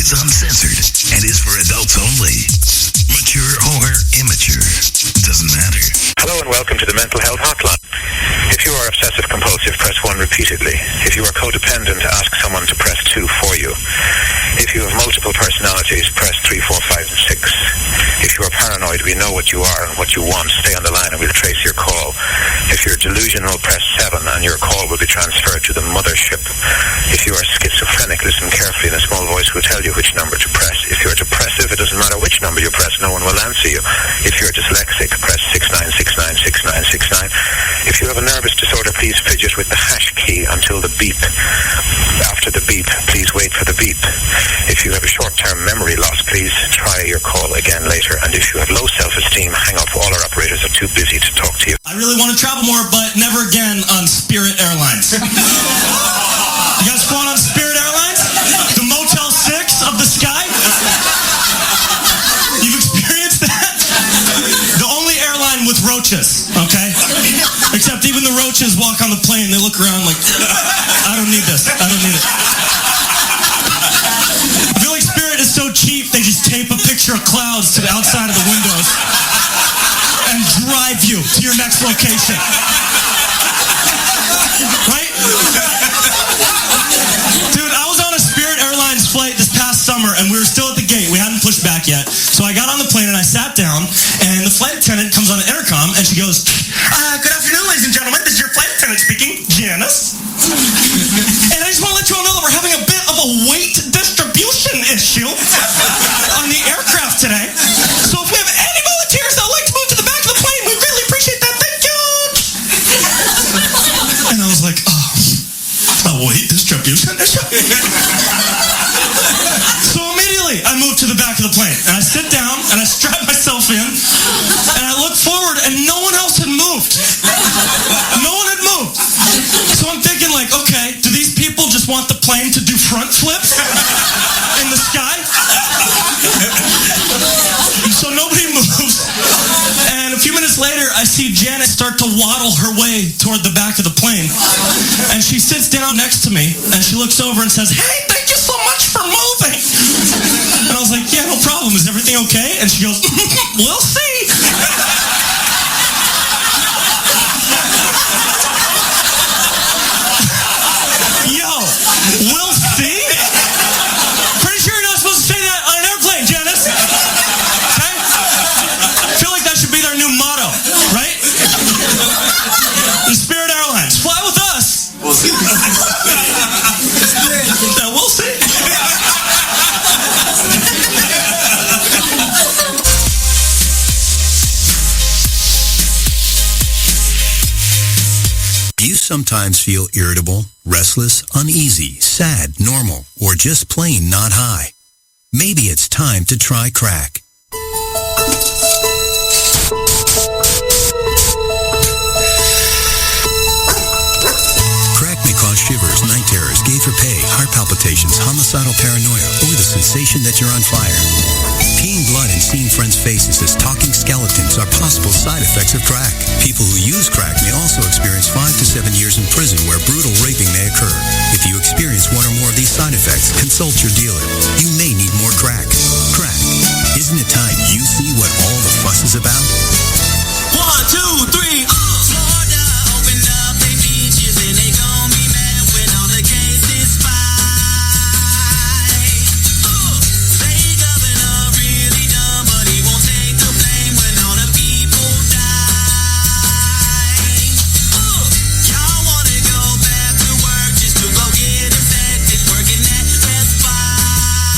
is uncensored and is for adults only. Mature or immature, doesn't matter. Hello and welcome to the Mental Health Hotline. If you are obsessive compulsive, press 1 repeatedly. If you are codependent, ask someone to press 2 for you. If you have multiple personalities, press 3, 4, 5, and 6. If you are paranoid, we know what you are and what you want. Stay on the line and we'll trace your call. If you're delusional, press 7 and your call will be transferred to the mothership. If you are schizophrenic, listen carefully and a small voice will tell you which number to press. If you're depressive, it doesn't matter which number you press, no one will answer you. If you're dyslexic, press 69696969. If you have a nervous disorder, please fidget with the hash key until the beep. After the beep, please wait for the beep. If you have a short-term memory loss, please try your call again later. And if you have low self-esteem, hang up. All our operators are too busy to talk to you. I really want to travel more, but never again on Spirit Airlines. You guys flown on Spirit Airlines? The Motel 6 of the sky? You've experienced that? The only airline with roaches, okay? Except even the roaches walk on the plane, they look around like, I don't need this. I don't need it. I feel like Spirit is so cheap, they just tape a picture of clouds to the outside of the windows and drive you to your next location. Right? Dude, I was on a Spirit Airlines flight this past summer and we were still at the gate. We hadn't pushed back yet. So I got on the plane and I sat down and the flight attendant comes on the intercom and she goes, good afternoon, ladies and gentlemen. This is your flight attendant speaking, Janice. And I just want to let you all know that we're having a bit of a weight distribution issue on the aircraft today. So if we have any volunteers that would like to move to the back of the plane, we really appreciate that. Thank you. And I was like, a weight distribution issue? So immediately I moved to the back of the plane and I sit down and I strap myself in and I look forward and no one else had moved. No one had moved. So I'm thinking like, okay, do these people just want the plane to do front flips in the sky? So nobody moves. And a few minutes later, I see Janet start to waddle her way toward the back of the plane. And she sits down next to me and she looks over and says, hey, thank you so much for moving. And I was like, yeah, no problem. Is everything okay? And she goes, we'll see. Yo, we'll see? Pretty sure you're not supposed to say that on an airplane, Janice. Okay? I feel like that should be their new motto, right? And Spirit Airlines, fly with us. We'll see. We'll see. You sometimes feel irritable, restless, uneasy, sad, normal, or just plain not high. Maybe it's time to try crack. Crack may cause shivers, night terrors, gay for pay, heart palpitations, homicidal paranoia, or the sensation that you're on fire. Peeing blood and seeing friends' faces as talking skeletons are possible side effects of crack. People who use crack may also experience 5 to 7 years in prison where brutal raping may occur. If you experience one or more of these side effects, consult your dealer. You may need more crack. Crack. Isn't it time you see what all the fuss is about? 1, 2, 3, Florida opened up their beaches and they gon' be mad when all the cases spike. State governor really dumb, but he won't take the blame when all the people die. Y'all wanna go back to work just to go get infected, working at Best Buy.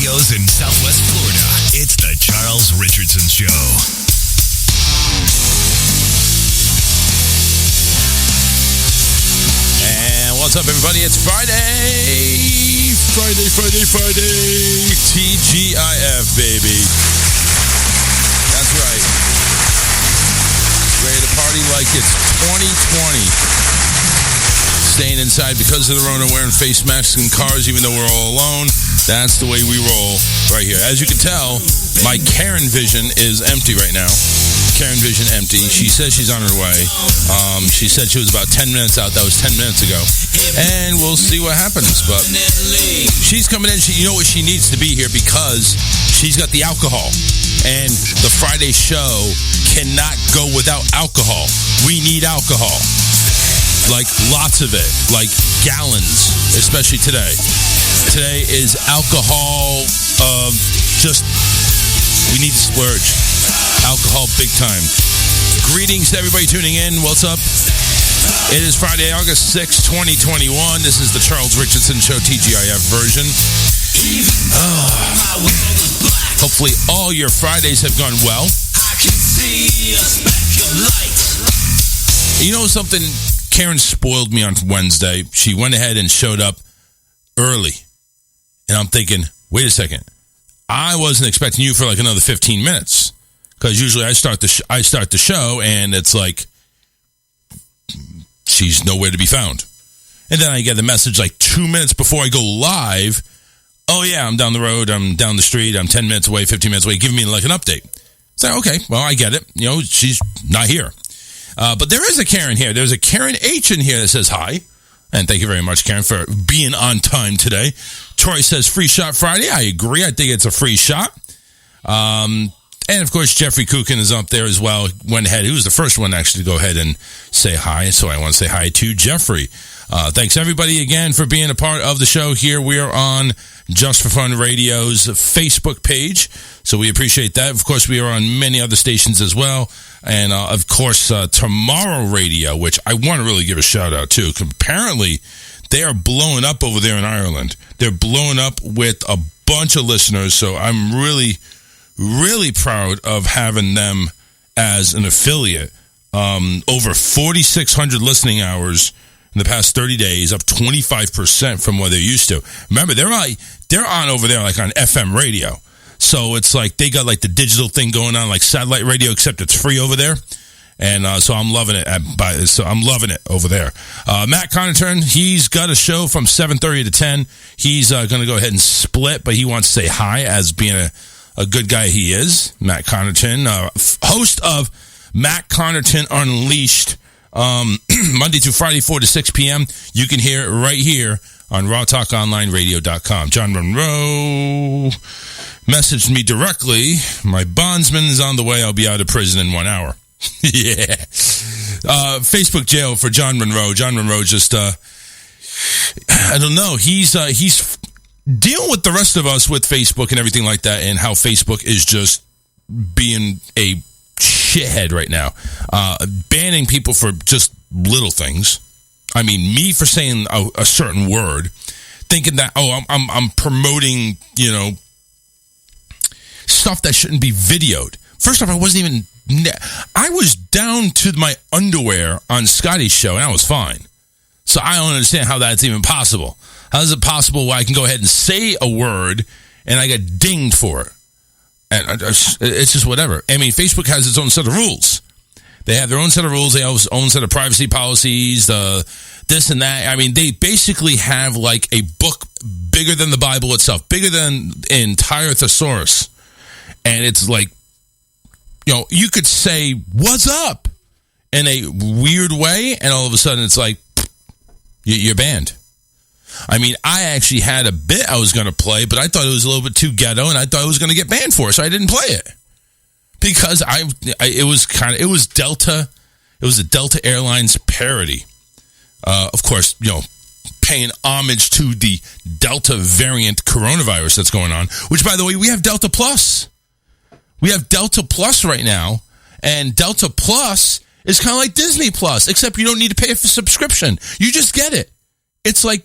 studios in Southwest Florida, it's the Charles Richardson Show. And what's up, everybody? It's Friday. TGIF, baby. That's right. Ready to party like it's 2020. Staying inside because of the Rona, wearing face masks in cars, even though we're all alone. That's the way we roll right here. As you can tell, my Karen vision is empty right now. Karen vision empty. She says she's on her way. She said she was about 10 minutes out. That was 10 minutes ago. And we'll see what happens. But she's coming in. You know what? She needs to be here because she's got the alcohol. And the Friday show cannot go without alcohol. We need alcohol. Like lots of it. Like gallons. Especially today. Today is alcohol we need to splurge. Alcohol big time. Greetings to everybody tuning in. What's up? It is Friday, August 6, 2021. This is the Charles Richardson Show TGIF version. Hopefully all your Fridays have gone well. You know something? Karen spoiled me on Wednesday. She went ahead and showed up early. And I'm thinking, wait a second. I wasn't expecting you for like another 15 minutes. Because usually I start the show and it's like she's nowhere to be found. And then I get the message like 2 minutes before I go live. Oh yeah, I'm down the road. I'm down the street. I'm 10 minutes away, 15 minutes away. Give me like an update. So, okay, well, I get it. You know, she's not here. But there is a Karen here. There's a Karen H in here that says hi. And thank you very much, Karen, for being on time today. Troy says free shot Friday. I agree. I think it's a free shot. And, of course, Jeffrey Kukin is up there as well. Went ahead. He was the first one actually to go ahead and say hi. So I want to say hi to Jeffrey. Thanks, everybody, again, for being a part of the show here. We are on Just for Fun Radio's Facebook page. So we appreciate that. Of course, we are on many other stations as well. And, of course, Tomorrow Radio, which I want to really give a shout-out to. Apparently, they are blowing up over there in Ireland. They're blowing up with a bunch of listeners. So I'm really proud of having them as an affiliate. Over 4,600 listening hours in the past 30 days, up 25% from what they're used to. Remember, they're on over there like on FM radio. So it's like they got like the digital thing going on, like satellite radio, except it's free over there. And so I'm loving it. I'm loving it over there. Matt Connaughton, he's got a show from 7:30 to 10. He's going to go ahead and split, but he wants to say hi as being a good guy he is. Matt Connaughton, host of Matt Connaughton Unleashed, Monday through Friday, 4 to 6 p.m. You can hear it right here on rawtalkonlineradio.com. John Monroe messaged me directly. My bondsman is on the way. I'll be out of prison in 1 hour. Yeah. Facebook jail for John Monroe. John Monroe just, I don't know. He's dealing with the rest of us with Facebook and everything like that, and how Facebook is just being a shithead right now. Banning people for just little things. I mean, me for saying a certain word, thinking that, I'm promoting, stuff that shouldn't be videoed. First off, I was down to my underwear on Scotty's show, and I was fine. So I don't understand how that's even possible. How is it possible where I can go ahead and say a word and I get dinged for it? And it's just whatever. I mean, Facebook has its own set of rules. They have their own set of rules. They have their own set of privacy policies, this and that. I mean, they basically have like a book bigger than the Bible itself, bigger than the entire thesaurus. And it's like, you could say, what's up? In a weird way, and all of a sudden it's like, you're banned. I mean, I actually had a bit I was going to play, but I thought it was a little bit too ghetto, and I thought I was going to get banned for it, so I didn't play it. Because it was Delta, it was a Delta Airlines parody. Of course, paying homage to the Delta variant coronavirus that's going on, which, by the way, we have Delta Plus. We have Delta Plus right now, and Delta Plus is kind of like Disney Plus, except you don't need to pay for subscription. You just get it. It's like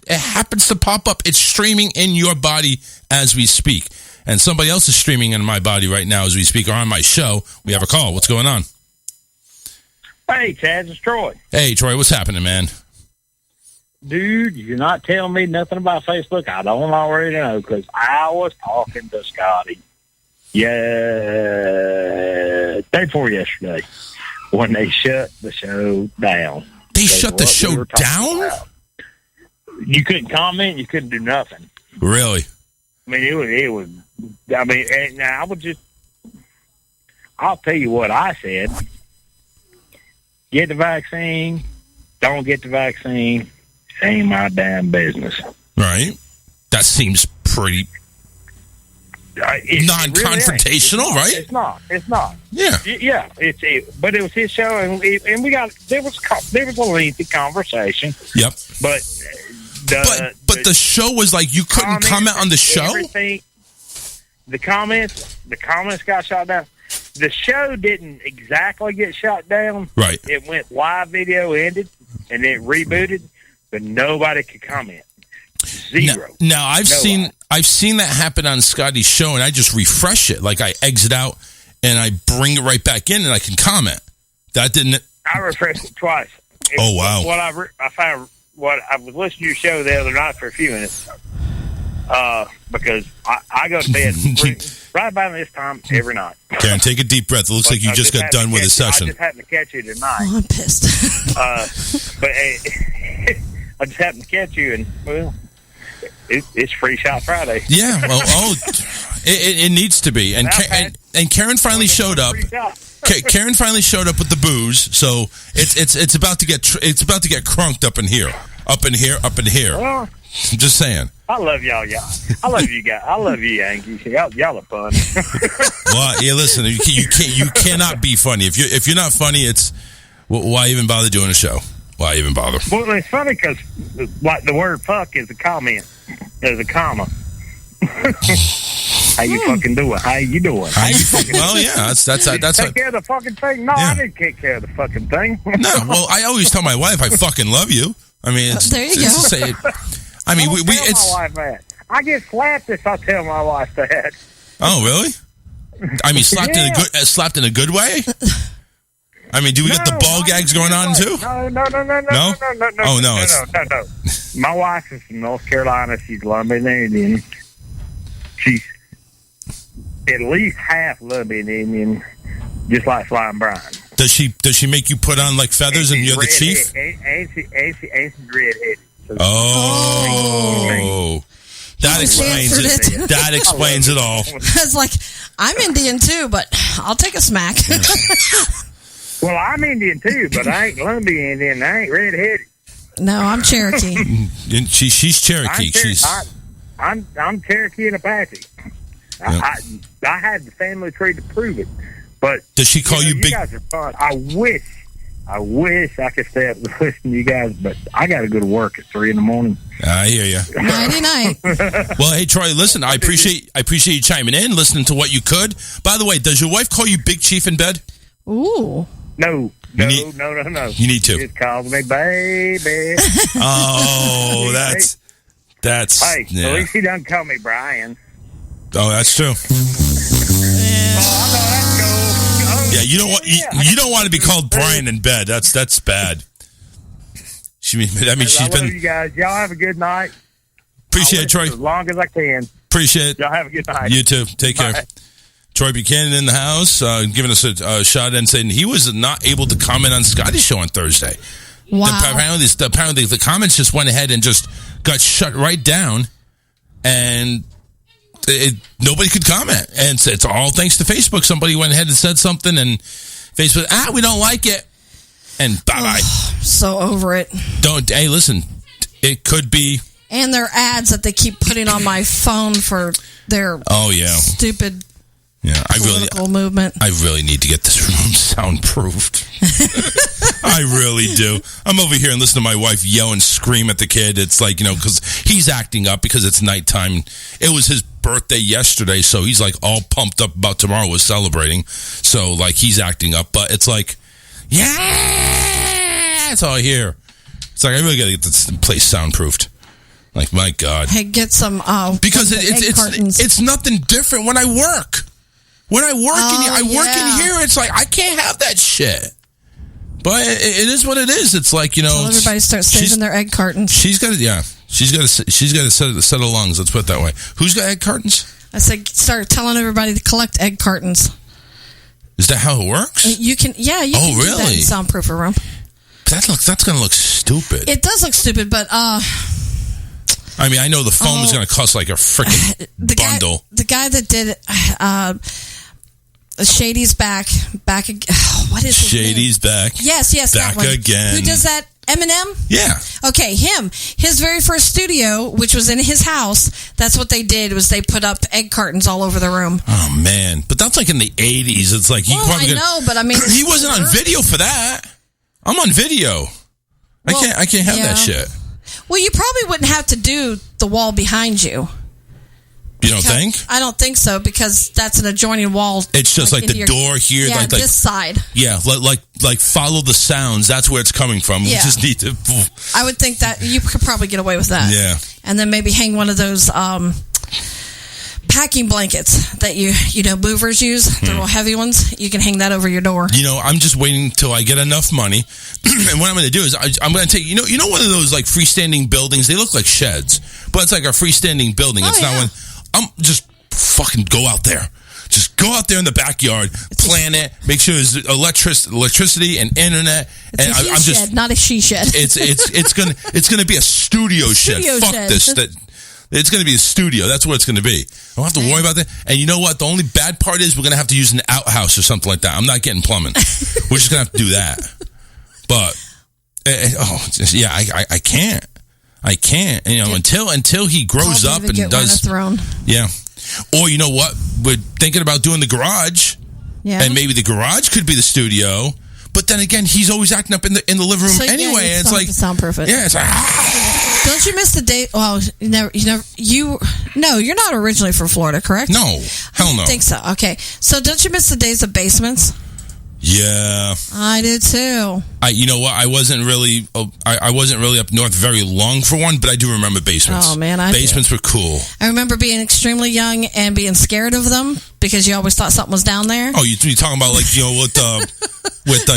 It happens to pop up. It's streaming in your body as we speak. And somebody else is streaming in my body right now as we speak, or on my show. We have a call. What's going on? Hey, Chaz, it's Troy. Hey, Troy, what's happening, man? Dude, you're not telling me nothing about Facebook. I don't already know, because I was talking to Scotty. Yeah, day before yesterday, when they shut the show down. They shut the show down? About. You couldn't comment. You couldn't do nothing. Really? I mean, it was. I mean, and I would just. I'll tell you what I said. Get the vaccine. Don't get the vaccine. Ain't my damn business. Right. That seems pretty non-confrontational, really right? It's not. Yeah. Yeah. But it was his show, and there was a lengthy conversation. Yep. But the show was like you couldn't comment on the show. Everything. The comments got shot down. The show didn't exactly get shut down. Right. It went live, video ended, and it rebooted, but nobody could comment. Zero. Now I've seen that happen on Scotty's show, and I just refresh it. Like I exit out and I bring it right back in, and I can comment. That didn't. I refreshed it twice. Oh wow! I found what I was listening to your show the other night for a few minutes. Because I go to bed right about this time every night. Karen, take a deep breath. It looks like you just got done with a session. I just happened to catch you tonight. Oh, I'm pissed. But I just happened to catch you, and well, it's Free Shot Friday. Yeah, well, it needs to be. And Karen finally showed up. Karen finally showed up with the booze, so it's about to get crunked up in here. Well, I'm just saying. I love y'all. I love you guys. I love you, Yankees. Y'all are fun. Well, yeah. Listen, you cannot be funny if you're not funny. It's why even bother doing a show? Why even bother? Well, it's funny because like the word "fuck" is a comment. There's a comma. How you fucking doing? How you doing? Well, yeah, that's take care of the fucking thing. No, yeah. I didn't take care of the fucking thing. No, well, I always tell my wife I fucking love you. I mean, there you go. I mean, my wife that. I get slapped if I tell my wife that. Oh, really? I mean, slapped in a good way. I mean, do we get the ball gags going on too? No. Oh no, no. My wife is from North Carolina. She's Lumbee Indian. She's at least half Lumbee Indian, just like Flying Brian. Does she make you put on like feathers and you're the chief? And she's redheaded. Oh, that explains it. That explains it all. It's like, I'm Indian too, but I'll take a smack. Well, I'm Indian too, but I ain't Lumbee Indian. I ain't redheaded. No, I'm Cherokee. She's Cherokee. I'm Cherokee and Apache. Yep. I had the family tree to prove it. But does she call you big? You guys are fun. I wish I could stay up and listen to you guys, but I got to go to work at 3 a.m. I hear you. Nighty night. Well, hey Troy, listen, I appreciate you chiming in, listening to what you could. By the way, does your wife call you Big Chief in bed? Ooh. No. You need to. She just calls me baby. Oh, that's. Hey, yeah. at least he doesn't call me Brian. Oh, that's true. Yeah, you don't want to be called Brian in bed. That's bad. That means she's been. I love you guys. Y'all have a good night. Appreciate it, Troy. As long as I can. Appreciate it. Y'all have a good night. You too. Take care. Troy Buchanan in the house, giving us a shot and saying he was not able to comment on Scotty's show on Thursday. Wow. Apparently the comments just went ahead and just got shut right down, and nobody could comment. And it's all thanks to Facebook. Somebody went ahead and said something, and Facebook, we don't like it, and bye-bye. So over it. Hey, listen, it could be. And their ads that they keep putting on my phone for their stupid political movement. I really need to get this room soundproofed. I really do. I'm over here and listen to my wife yell and scream at the kid. It's like, because he's acting up because it's nighttime. It was his birthday yesterday, so he's like all pumped up about tomorrow was celebrating. So like he's acting up, but it's like, that's all I hear. It's like I really got to get this place soundproofed. Like, my God. Hey, get some because egg cartons. it's nothing different when I work. When I work in here, it's like I can't have that shit. But it is what it is. It's like, So everybody starts saving their egg cartons. She's got a set of lungs. Let's put it that way. Who's got egg cartons? I said start telling everybody to collect egg cartons. Is that how it works? You can. Yeah, you can do that in soundproof room. That's going to look stupid. It does look stupid, but I mean, I know the foam is going to cost like a freaking bundle. The guy that did it, Shady's back again. What is his Shady's name? back? Yes, back that one. again. Who does that? Eminem? Yeah. Okay, him. His very first studio, which was in his house, that's what they did, was they put up egg cartons all over the room. Oh, man. But that's like in the 80s. It's like... I know, but I mean... He wasn't on video for that. I'm on video. I can't have that shit. Well, you probably wouldn't have to do the wall behind you. You don't think? I don't think so, because that's an adjoining wall. It's just like the door here. Yeah, like this side. Yeah, like follow the sounds. That's where it's coming from. We just need to... I would think that you could probably get away with that. Yeah. And then maybe hang one of those packing blankets that movers use. The real heavy ones. You can hang that over your door. I'm just waiting till I get enough money. And what I'm going to do is I'm going to take... You know one of those like freestanding buildings? They look like sheds. But it's like a freestanding building. It's not one... I'm just fucking go out there. Just go out there in the backyard, plan it, make sure there's electricity and internet. It's a he shed, not a she shed. It's gonna be a studio shed. Fuck this. It's gonna be a studio. That's what it's gonna be. I don't have to worry about that. And you know what? The only bad part is we're gonna have to use an outhouse or something like that. I'm not getting plumbing. We're just gonna have to do that. But I can't. I can't, until he grows up and does. Yeah, or you know what? We're thinking about doing the garage, and maybe the garage could be the studio. But then again, he's always acting up in the living room anyway. And it's like soundproof it. Yeah, it's like. Don't you miss the day? Well, you're not originally from Florida, correct? No, hell no. I think so. Okay, so don't you miss the days of basements? Yeah, I did too. You know what? I wasn't really up north very long for one, but I do remember basements. Oh man, basements were cool. I remember being extremely young and being scared of them because you always thought something was down there. Oh, you're talking about with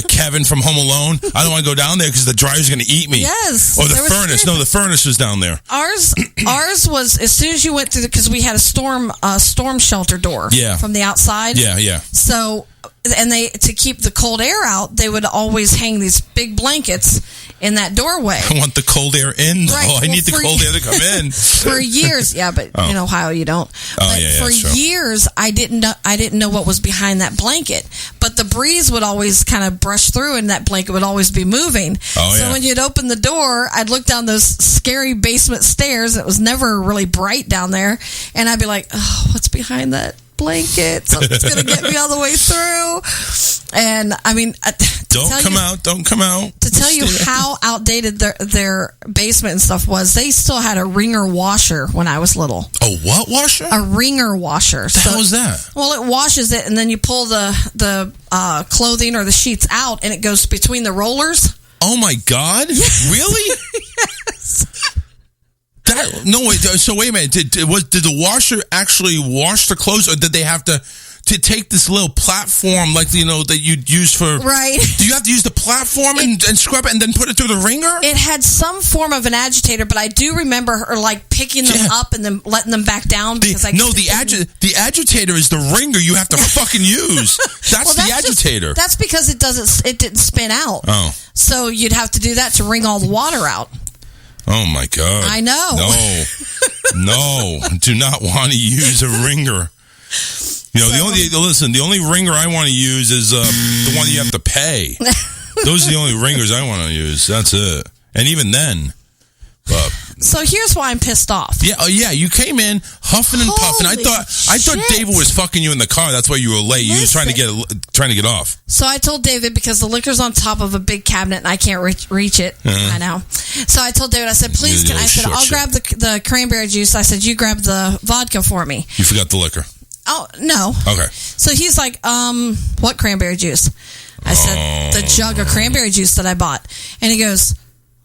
Kevin from Home Alone? I don't want to go down there because the dryer's going to eat me. Yes. Or the furnace. No, the furnace was down there. Ours was as soon as you went through because we had a storm shelter door. Yeah. From the outside. Yeah. So. And to keep the cold air out, they would always hang these big blankets in that doorway. I want the cold air in, though. Right. I need the cold air to come in. For years, yeah, but in Ohio you don't. For years, I didn't know what was behind that blanket. But the breeze would always kind of brush through, and that blanket would always be moving. So when you'd open the door, I'd look down those scary basement stairs. It was never really bright down there, and I'd be like, "Oh, what's behind that blanket? Something's going to get me all the way through." And I mean, don't come out. To tell you how outdated their basement and stuff was, they still had a wringer washer when I was little. A what washer? A wringer washer. What the hell is that? Well, it washes it, and then you pull the clothing or the sheets out, and it goes between the rollers. Oh my God! Yes. Really? Yes. No, wait. So wait a minute. Did the washer actually wash the clothes, or did they have to take this little platform that you'd use for? Right. Do you have to use the platform and scrub it and then put it through the wringer? It had some form of an agitator, but I do remember her picking them up and then letting them back down because the agitator is the wringer you have to fucking use. That's the agitator. That's because it didn't spin out. Oh. So you'd have to do that to wring all the water out. Oh my God. I know. No, do not want to use a wringer. The only wringer I want to use is the one you have to pay. Those are the only ringers I want to use. That's it. And even then. So here's why I'm pissed off. Yeah. You came in huffing and puffing. I thought David was fucking you in the car. That's why you were late. You was trying to get off. So I told David, because the liquor's on top of a big cabinet and I can't reach it. I know. So I told David, I said, please, I'll grab the cranberry juice. I said, you grab the vodka for me. You forgot the liquor. Oh, no. Okay. So he's like, what cranberry juice? I said, the jug of cranberry juice that I bought. And he goes,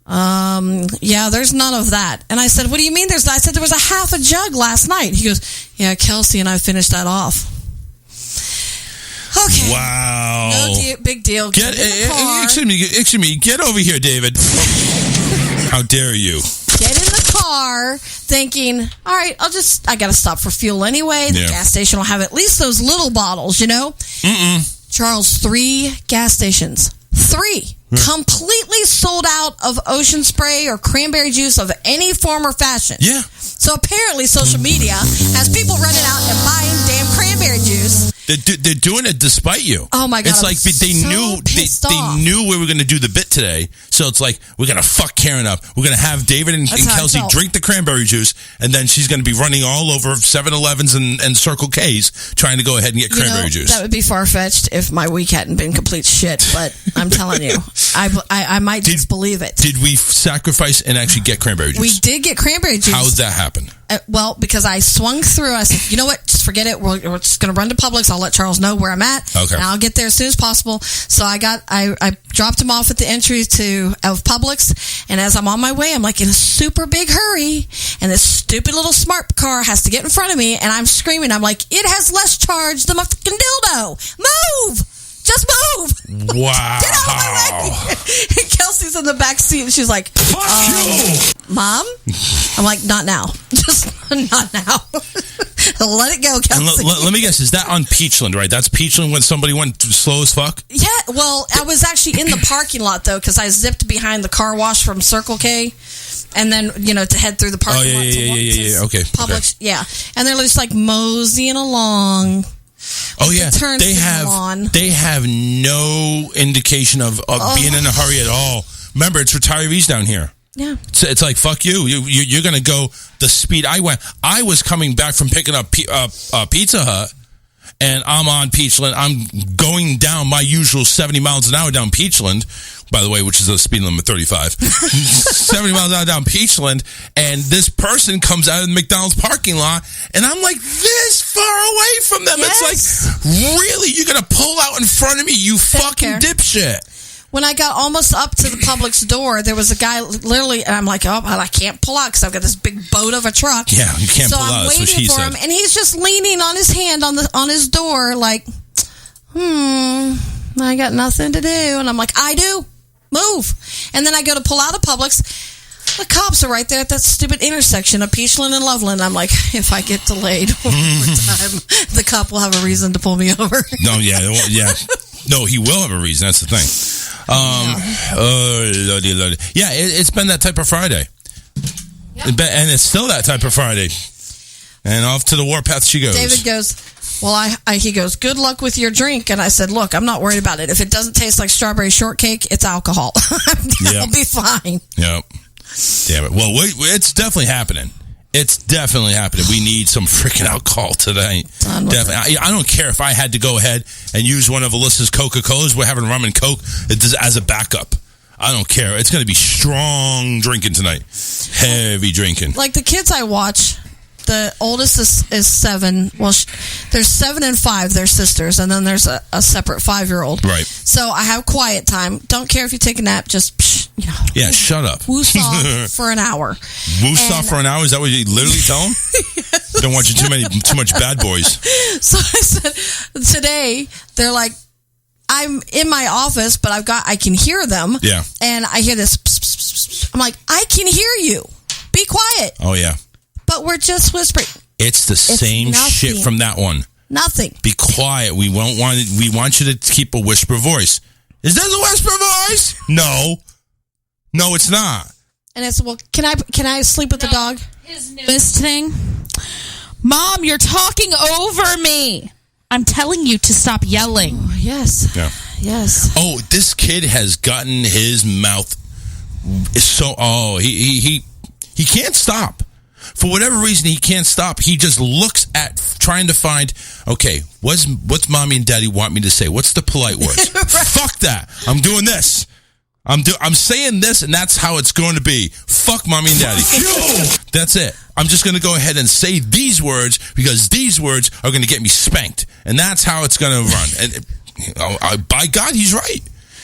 Yeah, there's none of that. And I said, what do you mean there's not? I said, there was a half a jug last night. He goes, yeah, Kelsey and I finished that off. Okay. Wow. No big deal. Excuse me. Get over here, David. How dare you? Get in the car thinking, all right, I got to stop for fuel anyway. The gas station will have at least those little bottles, you know? Charles, 3 gas stations. 3. Completely sold out of ocean spray or cranberry juice of any form or fashion. Yeah. So apparently social media has people running out and buying damn cranberry juice. They're doing it despite you. Oh my God! It's like they knew we were going to do the bit today, so it's like we're going to fuck Karen up. We're going to have David and Kelsey drink the cranberry juice, and then she's going to be running all over 7-Elevens and Circle K's trying to go ahead and get cranberry juice. That would be far fetched if my week hadn't been complete shit. But I'm telling you, I might just believe it. Did we sacrifice and actually get cranberry juice? We did get cranberry juice. How did that happen? Well, because I swung through. I said, you know what? Just forget it. We're just going to run to Publix. I'll let Charles know where I'm at. Okay. And I'll get there as soon as possible. So I dropped him off at the entry of Publix. And as I'm on my way, I'm like in a super big hurry. And this stupid little smart car has to get in front of me. And I'm screaming. I'm like, it has less charge than my fucking dildo. Move! Just move! Wow. Get out of my way! And Kelsey's in the back seat, and she's like, fuck you! Mom? I'm like, not now. Just not now. Let it go, Kelsey. Let me guess, is that on Peachland, right? That's Peachland when somebody went slow as fuck? Yeah, well, I was actually in the parking lot, though, because I zipped behind the car wash from Circle K. And then, to head through the parking lot to okay. Publix. Okay. Yeah. And they're just like moseying along. Oh yeah, they have no indication of being in a hurry at all. Remember, it's retirees down here. Yeah, it's like fuck you. You're going to go the speed I went. I was coming back from picking up Pizza Hut, and I'm on Peachland. I'm going down my usual 70 miles an hour down Peachland, by the way, which is a speed limit of 35. 70 miles an hour down Peachland, and this person comes out of the McDonald's parking lot, and I'm like this far away from them. Yes. It's like, really? You're going to pull out in front of me, you fucking dipshit. When I got almost up to the Publix door, there was a guy literally, and I'm like, oh, I can't pull out because I've got this big boat of a truck. Yeah, you can't pull out. So I'm waiting for him, and he's just leaning on his hand on his door like, I got nothing to do. And I'm like, I do. Move. And then I go to pull out of Publix. The cops are right there at that stupid intersection of Peachland and Loveland. I'm like, if I get delayed one more time, the cop will have a reason to pull me over. No, yeah. No, he will have a reason. That's the thing. Yeah, it's been that type of Friday. Yeah. And it's still that type of Friday. And off to the warpath she goes. David goes, he goes, good luck with your drink. And I said, look, I'm not worried about it. If it doesn't taste like strawberry shortcake, it's alcohol. I'll be fine. Yep. Damn it. Well, it's definitely happening. It's definitely happening. We need some freaking alcohol today. Definitely. I don't care if I had to go ahead and use one of Alyssa's Coca-Colas. We're having rum and Coke as a backup. I don't care. It's going to be strong drinking tonight. Heavy drinking. Like the kids I watch, the oldest is 7. Well, there's 7 and 5. They're sisters, and then there's a separate 5-year-old. Right. So I have quiet time. Don't care if you take a nap. Just yeah, shut up. Woosah for an hour. Woosah for an hour? Is that what you literally tell them? Yes. Don't watch too much Bad Boys. So I said today they're like, I'm in my office, but I can hear them. Yeah. And I hear this. Pss, pss, pss, pss. I'm like, I can hear you. Be quiet. Oh yeah. But we're just whispering. It's the same shit from that one. Nothing. Be quiet. We want you to keep a whisper voice. Is this a whisper voice? No, it's not. And it's, well, can I sleep with the dog? His newest thing. Mom, you're talking over me. I'm telling you to stop yelling. Oh, yes. Yeah. Yes. Oh, this kid has gotten his mouth so. Oh, he can't stop. For whatever reason, he can't stop. He just looks at trying to find, okay, what's mommy and daddy want me to say? What's the polite words? Right. Fuck that. I'm doing this. I'm saying this, and that's how it's going to be. Fuck mommy and daddy. That's it. I'm just going to go ahead and say these words because these words are going to get me spanked, and that's how it's going to run. And by God, he's right.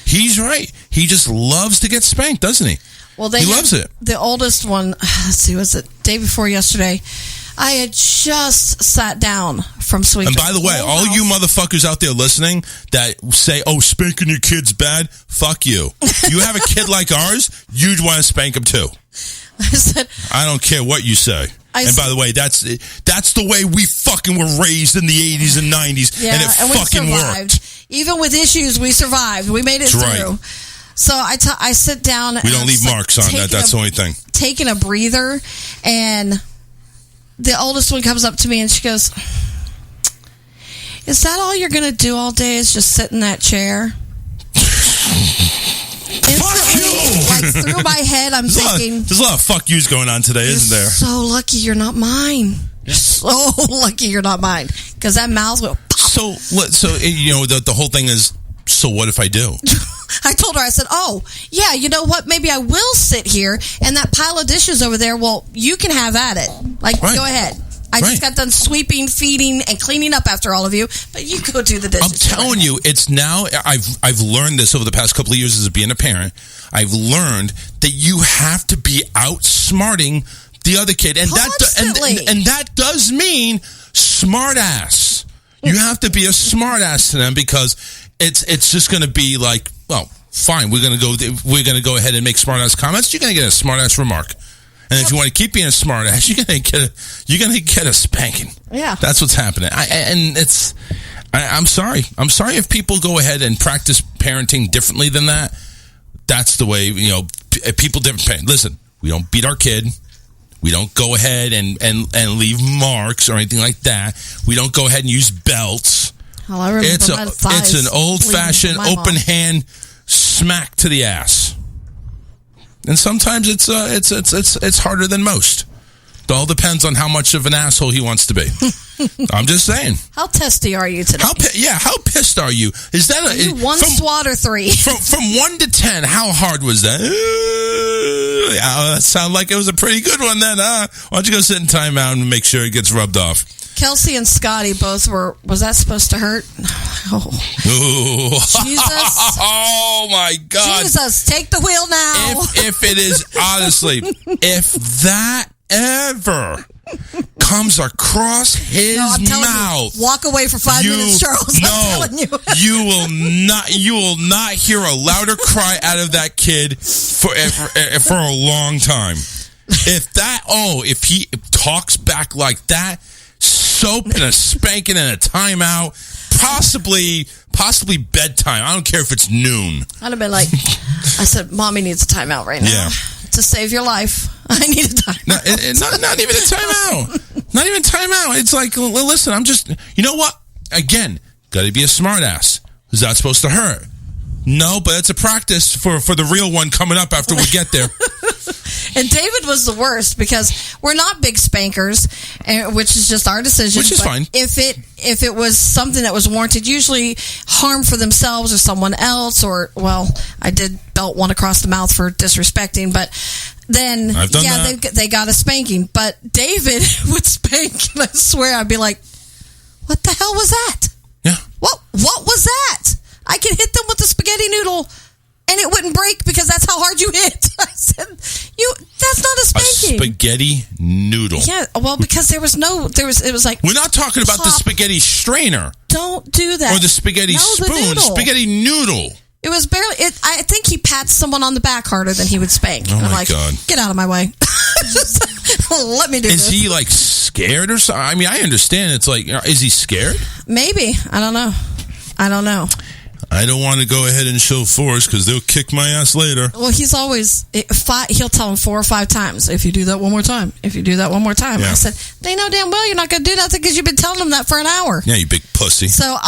He's right. He just loves to get spanked, doesn't he? Well, he loves it. The oldest one, let's see, was it day before yesterday? I had just sat down from sweeping. And by the way, all you motherfuckers out there listening that say, "Oh, spanking your kid's bad," fuck you. You have a kid like ours, you'd want to spank him too. I said, I don't care what you say. By the way, that's the way we fucking were raised in the 80s and 90s, and it fucking worked. Even with issues, we survived. We made it through. So I sit down. We don't leave marks on that. That's the only thing. Taking a breather, and the oldest one comes up to me and she goes, "Is that all you're going to do all day is just sit in that chair?" Instantly, like through my head, I'm thinking... There's a lot of fuck yous going on today, isn't there? So lucky you're not mine. You're so lucky you're not mine. Because that mouth will... So you know, the whole thing is, so what if I do? I told her, I said, "Oh, yeah, you know what? Maybe I will sit here, and that pile of dishes over there, well, you can have at it. Like, go ahead. I just got done sweeping, feeding, and cleaning up after all of you, but you go do the dishes." I'm telling you, it's now, I've learned this over the past couple of years as being a parent. I've learned that you have to be outsmarting the other kid. And that does mean smart ass. You have to be a smart ass to them, because it's just going to be like, well, fine, we're going to go ahead and make smart ass comments. You're going to get a smart ass remark. And if you want to keep being a smart ass, you're gonna get a spanking. Yeah, that's what's happening. I'm sorry. I'm sorry if people go ahead and practice parenting differently than that. That's the way, you know, people different parent. Listen, we don't beat our kid. We don't go ahead and leave marks or anything like that. We don't go ahead and use belts. Oh, I remember it's an old fashioned open hand smack to the ass. And sometimes it's harder than most. It all depends on how much of an asshole he wants to be. I'm just saying. How testy are you today? How pissed are you? Is that one swat or three? From 1 to 10, how hard was that? That sounded like it was a pretty good one then, huh? Why don't you go sit in timeout and make sure it gets rubbed off? Kelsey and Scotty both were. Was that supposed to hurt? Oh, Jesus! Oh my God! Jesus, take the wheel now. If it is, honestly, if that ever comes across his mouth, walk away for 5 minutes, Charles. I'm telling you. You will not hear a louder cry out of that kid for a long time. If he talks back like that, soap and a spanking and a timeout, possibly bedtime. I don't care if it's noon. I'd have been like, I said, "Mommy needs a timeout right now. Yeah. To save your life, I need a timeout." Not even a timeout. Not even timeout. It's like, listen, I'm just, you know what? Again, got to be a smart ass. Is that supposed to hurt? No, but it's a practice for the real one coming up after we get there. And David was the worst, because we're not big spankers, which is just our decision. Which is fine. If it was something that was warranted, usually harm for themselves or someone else, or, well, I did belt one across the mouth for disrespecting, but then, they got a spanking. But David would spank, and I swear I'd be like, "What the hell was that? Yeah. What was that? I could hit them with the spaghetti noodle, and it wouldn't break because that's how hard you hit." I said, "That's not a spanking." A spaghetti noodle. Yeah, well, because it was like, we're not talking about the spaghetti strainer. Don't do that. Or the spaghetti spoon. Spaghetti noodle. It was barely. I think he pats someone on the back harder than he would spank. Oh, and I'm my like, God. Get out of my way. Let me do this. Is he like scared or something? I mean, I understand. It's like, is he scared? Maybe. I don't know. I don't want to go ahead and show force, because they'll kick my ass later. Well, he's always, he'll tell him 4 or 5 times, "If you do that one more time, if you do that one more time." Yeah. I said, "They know damn well you're not going to do nothing, because you've been telling them that for an hour." Yeah, you big pussy. So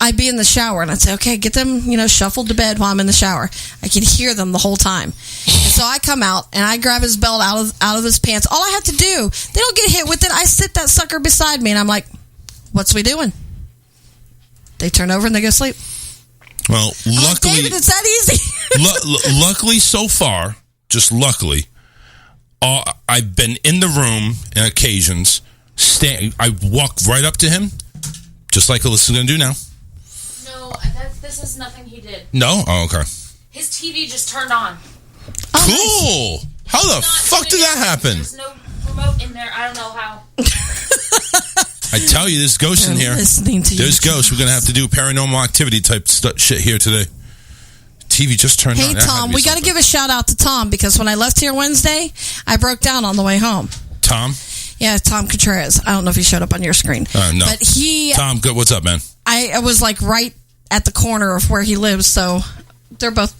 I'd be in the shower, and I'd say, "Okay, get them, shuffled to bed while I'm in the shower." I can hear them the whole time. And so I come out, and I grab his belt out of his pants. All I have to do, they don't get hit with it. I sit that sucker beside me, and I'm like, "What's we doing?" They turn over and they go sleep. Well, luckily, David, it's that easy. Luckily, so far, just luckily, I've been in the room on occasions. I walk right up to him, just like Alyssa's going to do now. No, this is nothing he did. No? Oh, okay. His TV just turned on. Cool. Nice. How the fuck did that happen? There's no remote in there. I don't know how. I tell you, there's ghosts in here. There's ghosts. We're going to have to do paranormal activity type shit here today. TV just turned on. Hey, Tom, we got to give a shout out to Tom because when I left here Wednesday, I broke down on the way home. Tom? Yeah, Tom Contreras. I don't know if he showed up on your screen. No. But he... Tom, good. What's up, man? I was like right at the corner of where he lives, so they're both...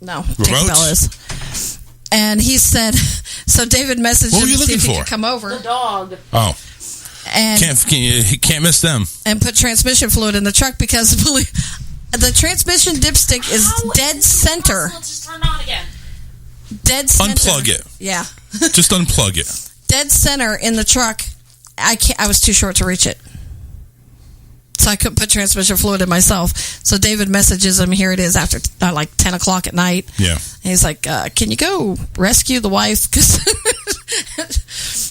No, Tinkerbell is. And he said... So David messaged him to see if he could come over. The dog. Oh. And can't miss them. And put transmission fluid in the truck because the transmission dipstick is dead center. Let's just turn it on again. Dead center. Unplug it. Yeah. Just unplug it. Dead center in the truck. I was too short to reach it. So I couldn't put transmission fluid in myself. So David messages him. Here it is after like 10 o'clock at night. Yeah. And he's like, can you go rescue the wife?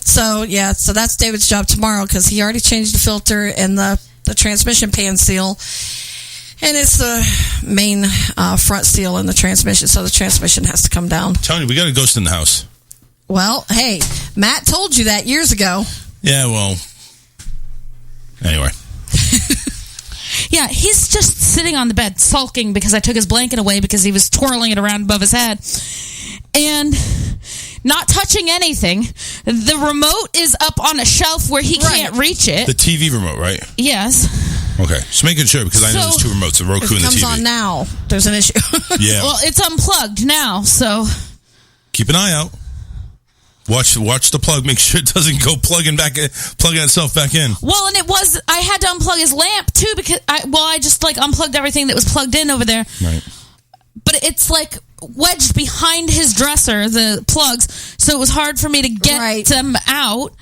So that's David's job tomorrow because he already changed the filter and the transmission pan seal. And it's the main front seal in the transmission. So the transmission has to come down. Tony, we got a ghost in the house. Well, hey, Matt told you that years ago. Yeah, well, anyway. Yeah, he's just sitting on the bed sulking because I took his blanket away because he was twirling it around above his head and not touching anything. The remote is up on a shelf where he can't reach it. The TV remote, right? Yes. Okay, just making sure because I know there's two remotes, the Roku and the TV. If it comes on now, there's an issue. Yeah. Well, it's unplugged now, so keep an eye out. Watch the plug. Make sure it doesn't go plugging itself back in. Well, and I had to unplug his lamp too because I just like unplugged everything that was plugged in over there. Right. But it's like wedged behind his dresser, the plugs, so it was hard for me to get them out.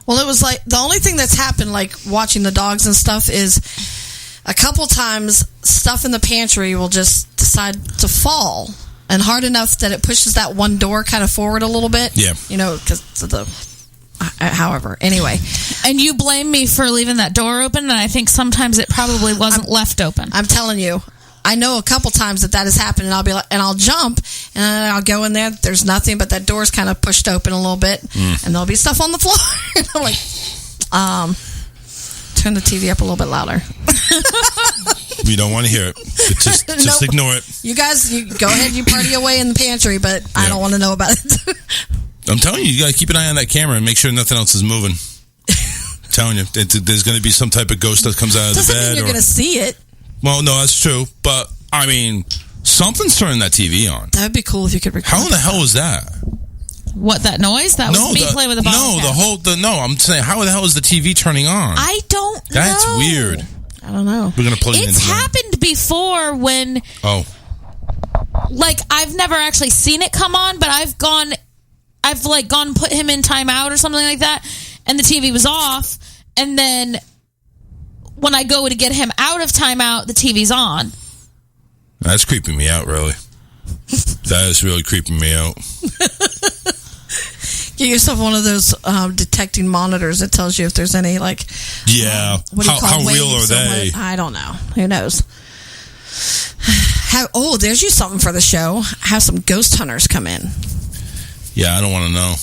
Well, it was like the only thing that's happened, like watching the dogs and stuff, is a couple times stuff in the pantry will just decide to fall. And hard enough that it pushes that one door kind of forward a little bit. Yeah. You know, because of the... However, anyway. And you blame me for leaving that door open, and I think sometimes it probably wasn't left open. I'm telling you. I know a couple times that has happened, and I'll be like, and I'll jump, and then I'll go in there. There's nothing, but that door's kind of pushed open a little bit, and there'll be stuff on the floor. And I'm like, turn the TV up a little bit louder. We don't want to hear it. Just nope. Ignore it. You guys, you go ahead, you party away in the pantry, but I don't want to know about it. I'm telling you, you got to keep an eye on that camera and make sure nothing else is moving. I'm telling you, there's going to be some type of ghost that comes out of the bed. Doesn't mean you're going to see it. Well, no, that's true. But, I mean, something's turning that TV on. That would be cool if you could record. How in the hell was that? What, that noise? That was me playing with a bottle. No, I'm saying, how the hell is the TV turning on? I don't know. That's weird. I don't know. We're going to plug it in. It's happened before when... Oh. Like, I've never actually seen it come on, but I've gone put him in timeout or something like that, and the TV was off, and then when I go to get him out of timeout, the TV's on. That's creeping me out, really. That is really creeping me out. Get yourself one of those detecting monitors that tells you if there's any, like... Yeah. How real are they? I don't know. Who knows? There's you something for the show. Have some ghost hunters come in. Yeah, I don't want to know.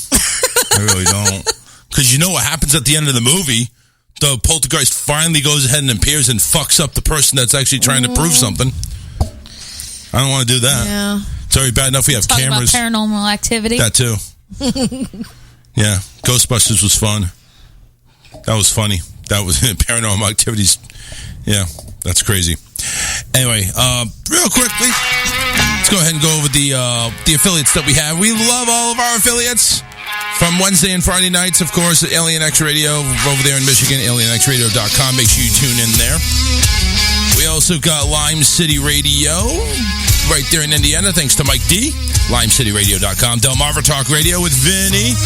I really don't. Because you know what happens at the end of the movie? The poltergeist finally goes ahead and appears and fucks up the person that's actually trying to prove something. I don't want to do that. Yeah. It's already bad enough we have cameras. About paranormal activity. That too. Yeah. Ghostbusters was fun. That was funny. That was paranormal activities. Yeah. That's crazy. Anyway, real quickly, let's go ahead and go over the affiliates that we have. We love all of our affiliates. From Wednesday and Friday nights, of course, Alien X Radio over there in Michigan, alienxradio.com. Make sure you tune in there. We also got Lime City Radio right there in Indiana, thanks to Mike D. LimeCityRadio.com. Delmarva Talk Radio with Vinny.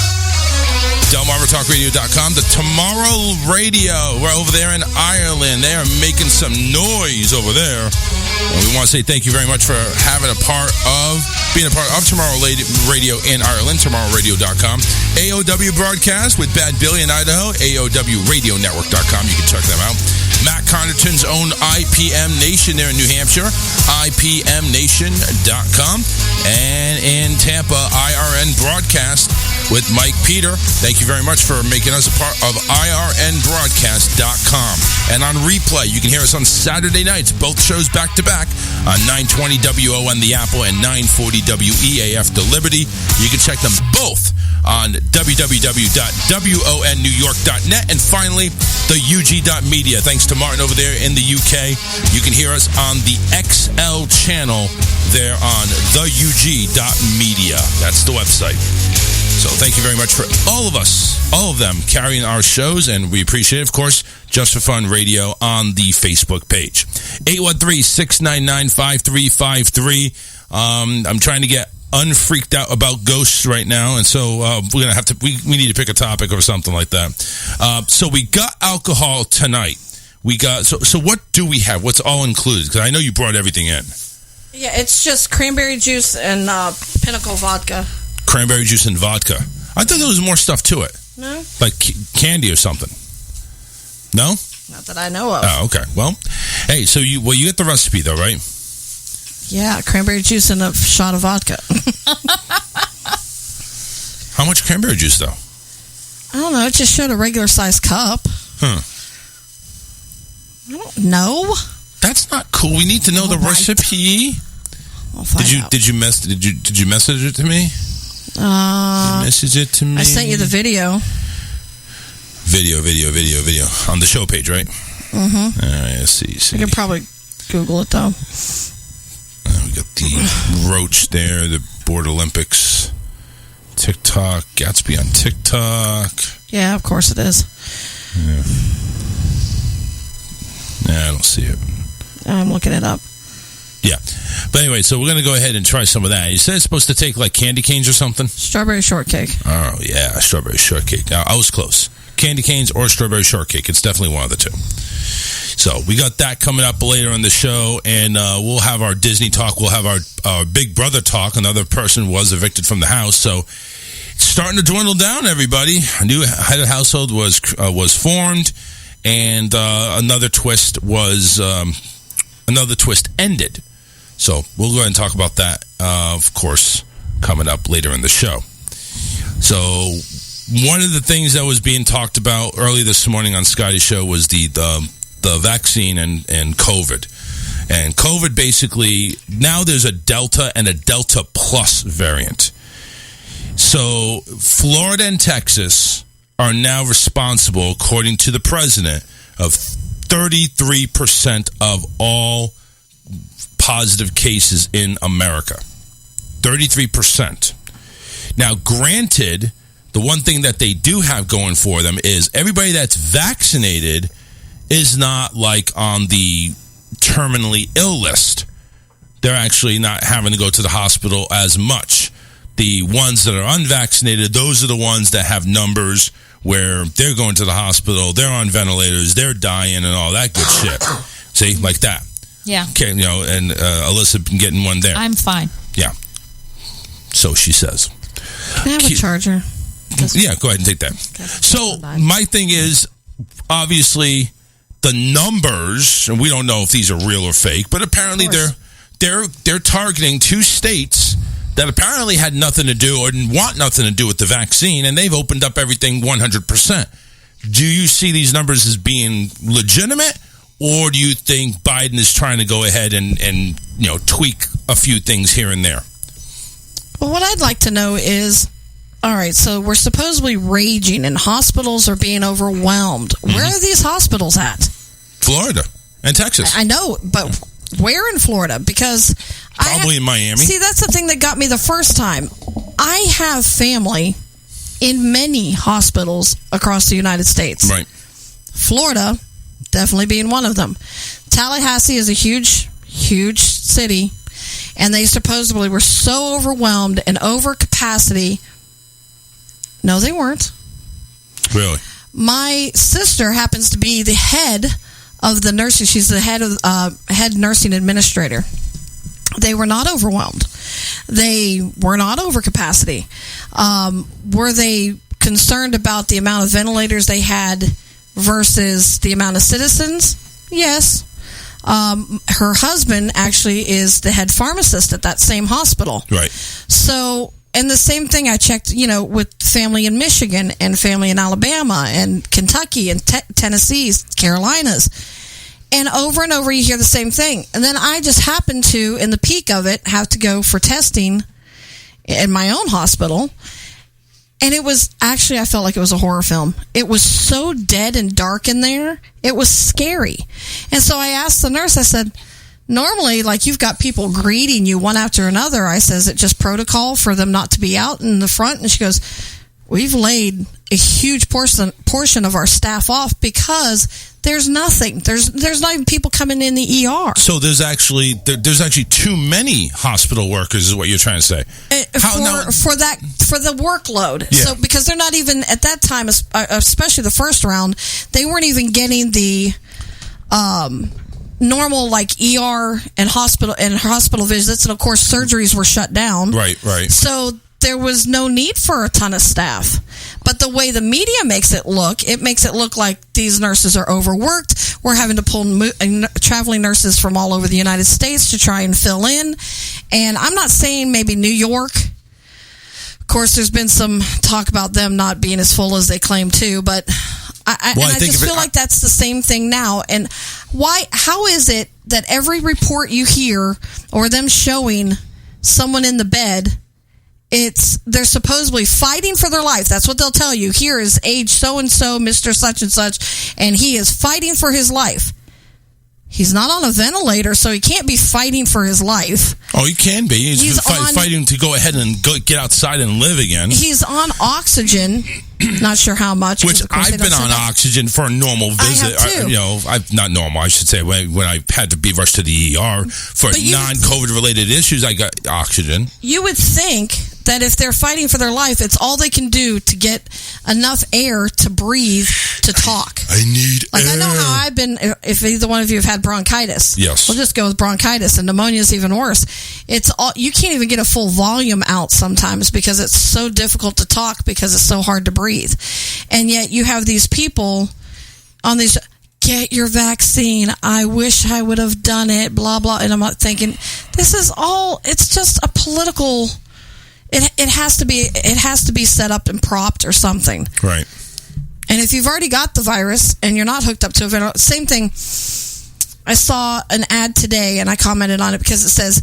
DelmarvaTalkRadio.com. The Tomorrow Radio. We're over there in Ireland. They are making some noise over there. And we want to say thank you very much for being a part of Tomorrow Radio in Ireland. TomorrowRadio.com. AOW Broadcast with Bad Billy in Idaho. AOWRadioNetwork.com. You can check them out. Matt Connaughton's own IPM Nation there in New Hampshire, IPMNation.com. And in Tampa, IRN Broadcast with Mike Peter. Thank you very much for making us a part of IRNBroadcast.com. And on replay, you can hear us on Saturday nights, both shows back to back on 920 WON The Apple and 940 WEAF The Liberty. You can check them both on www.wonnewyork.net. And finally, the UG.media. Thanks to Martin over there in the UK. You can hear us on the XL channel there on the UG.media. That's the website. So thank you very much for all of us, all of them, carrying our shows, and we appreciate it, of course, Just for Fun Radio on the Facebook page. 813-699-5353. I'm trying to get unfreaked out about ghosts right now, and so we're gonna have to. We need to pick a topic or something like that. So we got alcohol tonight. We got so what do we have? What's all included? Because I know you brought everything in. Yeah, it's just cranberry juice and Pinnacle vodka. Cranberry juice and vodka. I thought there was more stuff to it. No, like candy or something. No, not that I know of. Oh, okay. Well, hey, so you get the recipe though, right? Yeah, cranberry juice and a shot of vodka. How much cranberry juice, though? I don't know. It just showed a regular sized cup. Huh. I don't know. That's not cool. We need to know the recipe. I'll find out. Did you message it to me? Message it to me. I sent you the video. Video on the show page, right? Mm-hmm. All right, let's see. You can probably Google it though. We got the Roach there, the Board Olympics, TikTok, Gatsby on TikTok. Yeah, of course it is. Yeah. Nah, I don't see it. I'm looking it up. Yeah. But anyway, so we're going to go ahead and try some of that. You said it's supposed to take like candy canes or something? Strawberry shortcake. Oh, yeah, strawberry shortcake. I was close. Candy canes or strawberry shortcake. It's definitely one of the two. So we got that coming up later in the show, and we'll have our Disney talk. We'll have our Big Brother talk. Another person was evicted from the house, so it's starting to dwindle down. Everybody, a new head of household was formed, and another twist ended. So we'll go ahead and talk about that, of course, coming up later in the show. So one of the things that was being talked about early this morning on Scotty's show was the vaccine and COVID. And COVID basically, now there's a Delta and a Delta Plus variant. So Florida and Texas are now responsible, according to the president, of 33% of all positive cases in America. 33%. Now, granted, the one thing that they do have going for them is everybody that's vaccinated is not like on the terminally ill list. They're actually not having to go to the hospital as much. The ones that are unvaccinated, those are the ones that have numbers where they're going to the hospital, they're on ventilators, they're dying and all that good shit. See, like that. Yeah. Okay, and Alyssa been getting one there. I'm fine. Yeah. So she says. Can I have a charger? Yeah, go ahead and take that. So my thing is, obviously, the numbers, and we don't know if these are real or fake, but apparently they're targeting two states that apparently had nothing to do or didn't want nothing to do with the vaccine, and they've opened up everything 100%. Do you see these numbers as being legitimate, or do you think Biden is trying to go ahead and tweak a few things here and there? Well, what I'd like to know is, all right, so we're supposedly raging and hospitals are being overwhelmed. Mm-hmm. Where are these hospitals at? Florida and Texas. I know, but where in Florida? Because probably in Miami. See, that's the thing that got me the first time. I have family in many hospitals across the United States. Right. Florida, definitely being one of them. Tallahassee is a huge, huge city, and they supposedly were so overwhelmed and over capacity. No, they weren't. Really? My sister happens to be the head of the nursing. She's the head nursing administrator. They were not overwhelmed. They were not over capacity. Were they concerned about the amount of ventilators they had versus the amount of citizens? Yes. Her husband actually is the head pharmacist at that same hospital. Right. So, and the same thing I checked, with family in Michigan and family in Alabama and Kentucky and Tennessee, Carolinas. And over you hear the same thing. And then I just happened to, in the peak of it, have to go for testing in my own hospital. And it was actually, I felt like it was a horror film. It was so dead and dark in there. It was scary. And so I asked the nurse, I said, normally, like, you've got people greeting you one after another. I said, is it just protocol for them not to be out in the front? And she goes, we've laid a huge portion of our staff off because there's nothing. There's not even people coming in the ER. So there's actually too many hospital workers, is what you're trying to say. For the workload. Yeah. So because they're not even at that time, especially the first round, they weren't even getting the normal like ER and hospital visits, and of course surgeries were shut down. Right. So there was no need for a ton of staff. But the way the media makes it look like these nurses are overworked. We're having to pull traveling nurses from all over the United States to try and fill in. And I'm not saying maybe New York. Of course, there's been some talk about them not being as full as they claim to, but I just feel like that's the same thing now. And how is it that every report you hear or them showing someone in the bed, they're supposedly fighting for their life. That's what they'll tell you. Here is age so-and-so, Mr. such and such, and he is fighting for his life. He's not on a ventilator, so he can't be fighting for his life. Oh, he can be. He's fighting to go ahead and get outside and live again. He's on oxygen. Not sure how much. Which I've been on oxygen for a normal visit. I have too. Not normal, I should say. When I had to be rushed to the ER for non-COVID related issues, I got oxygen. You would think that if they're fighting for their life, it's all they can do to get enough air to breathe, to talk. I need air. I know how I've been, if either one of you have had bronchitis. Yes. We'll just go with bronchitis, and pneumonia is even worse. You can't even get a full volume out sometimes because it's so difficult to talk because it's so hard to breathe. And yet you have these people on these, get your vaccine, I wish I would have done it, blah, blah. And I'm not thinking, this is all, it's just a political... It has to be set up and propped or something. Right. And if you've already got the virus and you're not hooked up to a ventilator, same thing. I saw an ad today and I commented on it because it says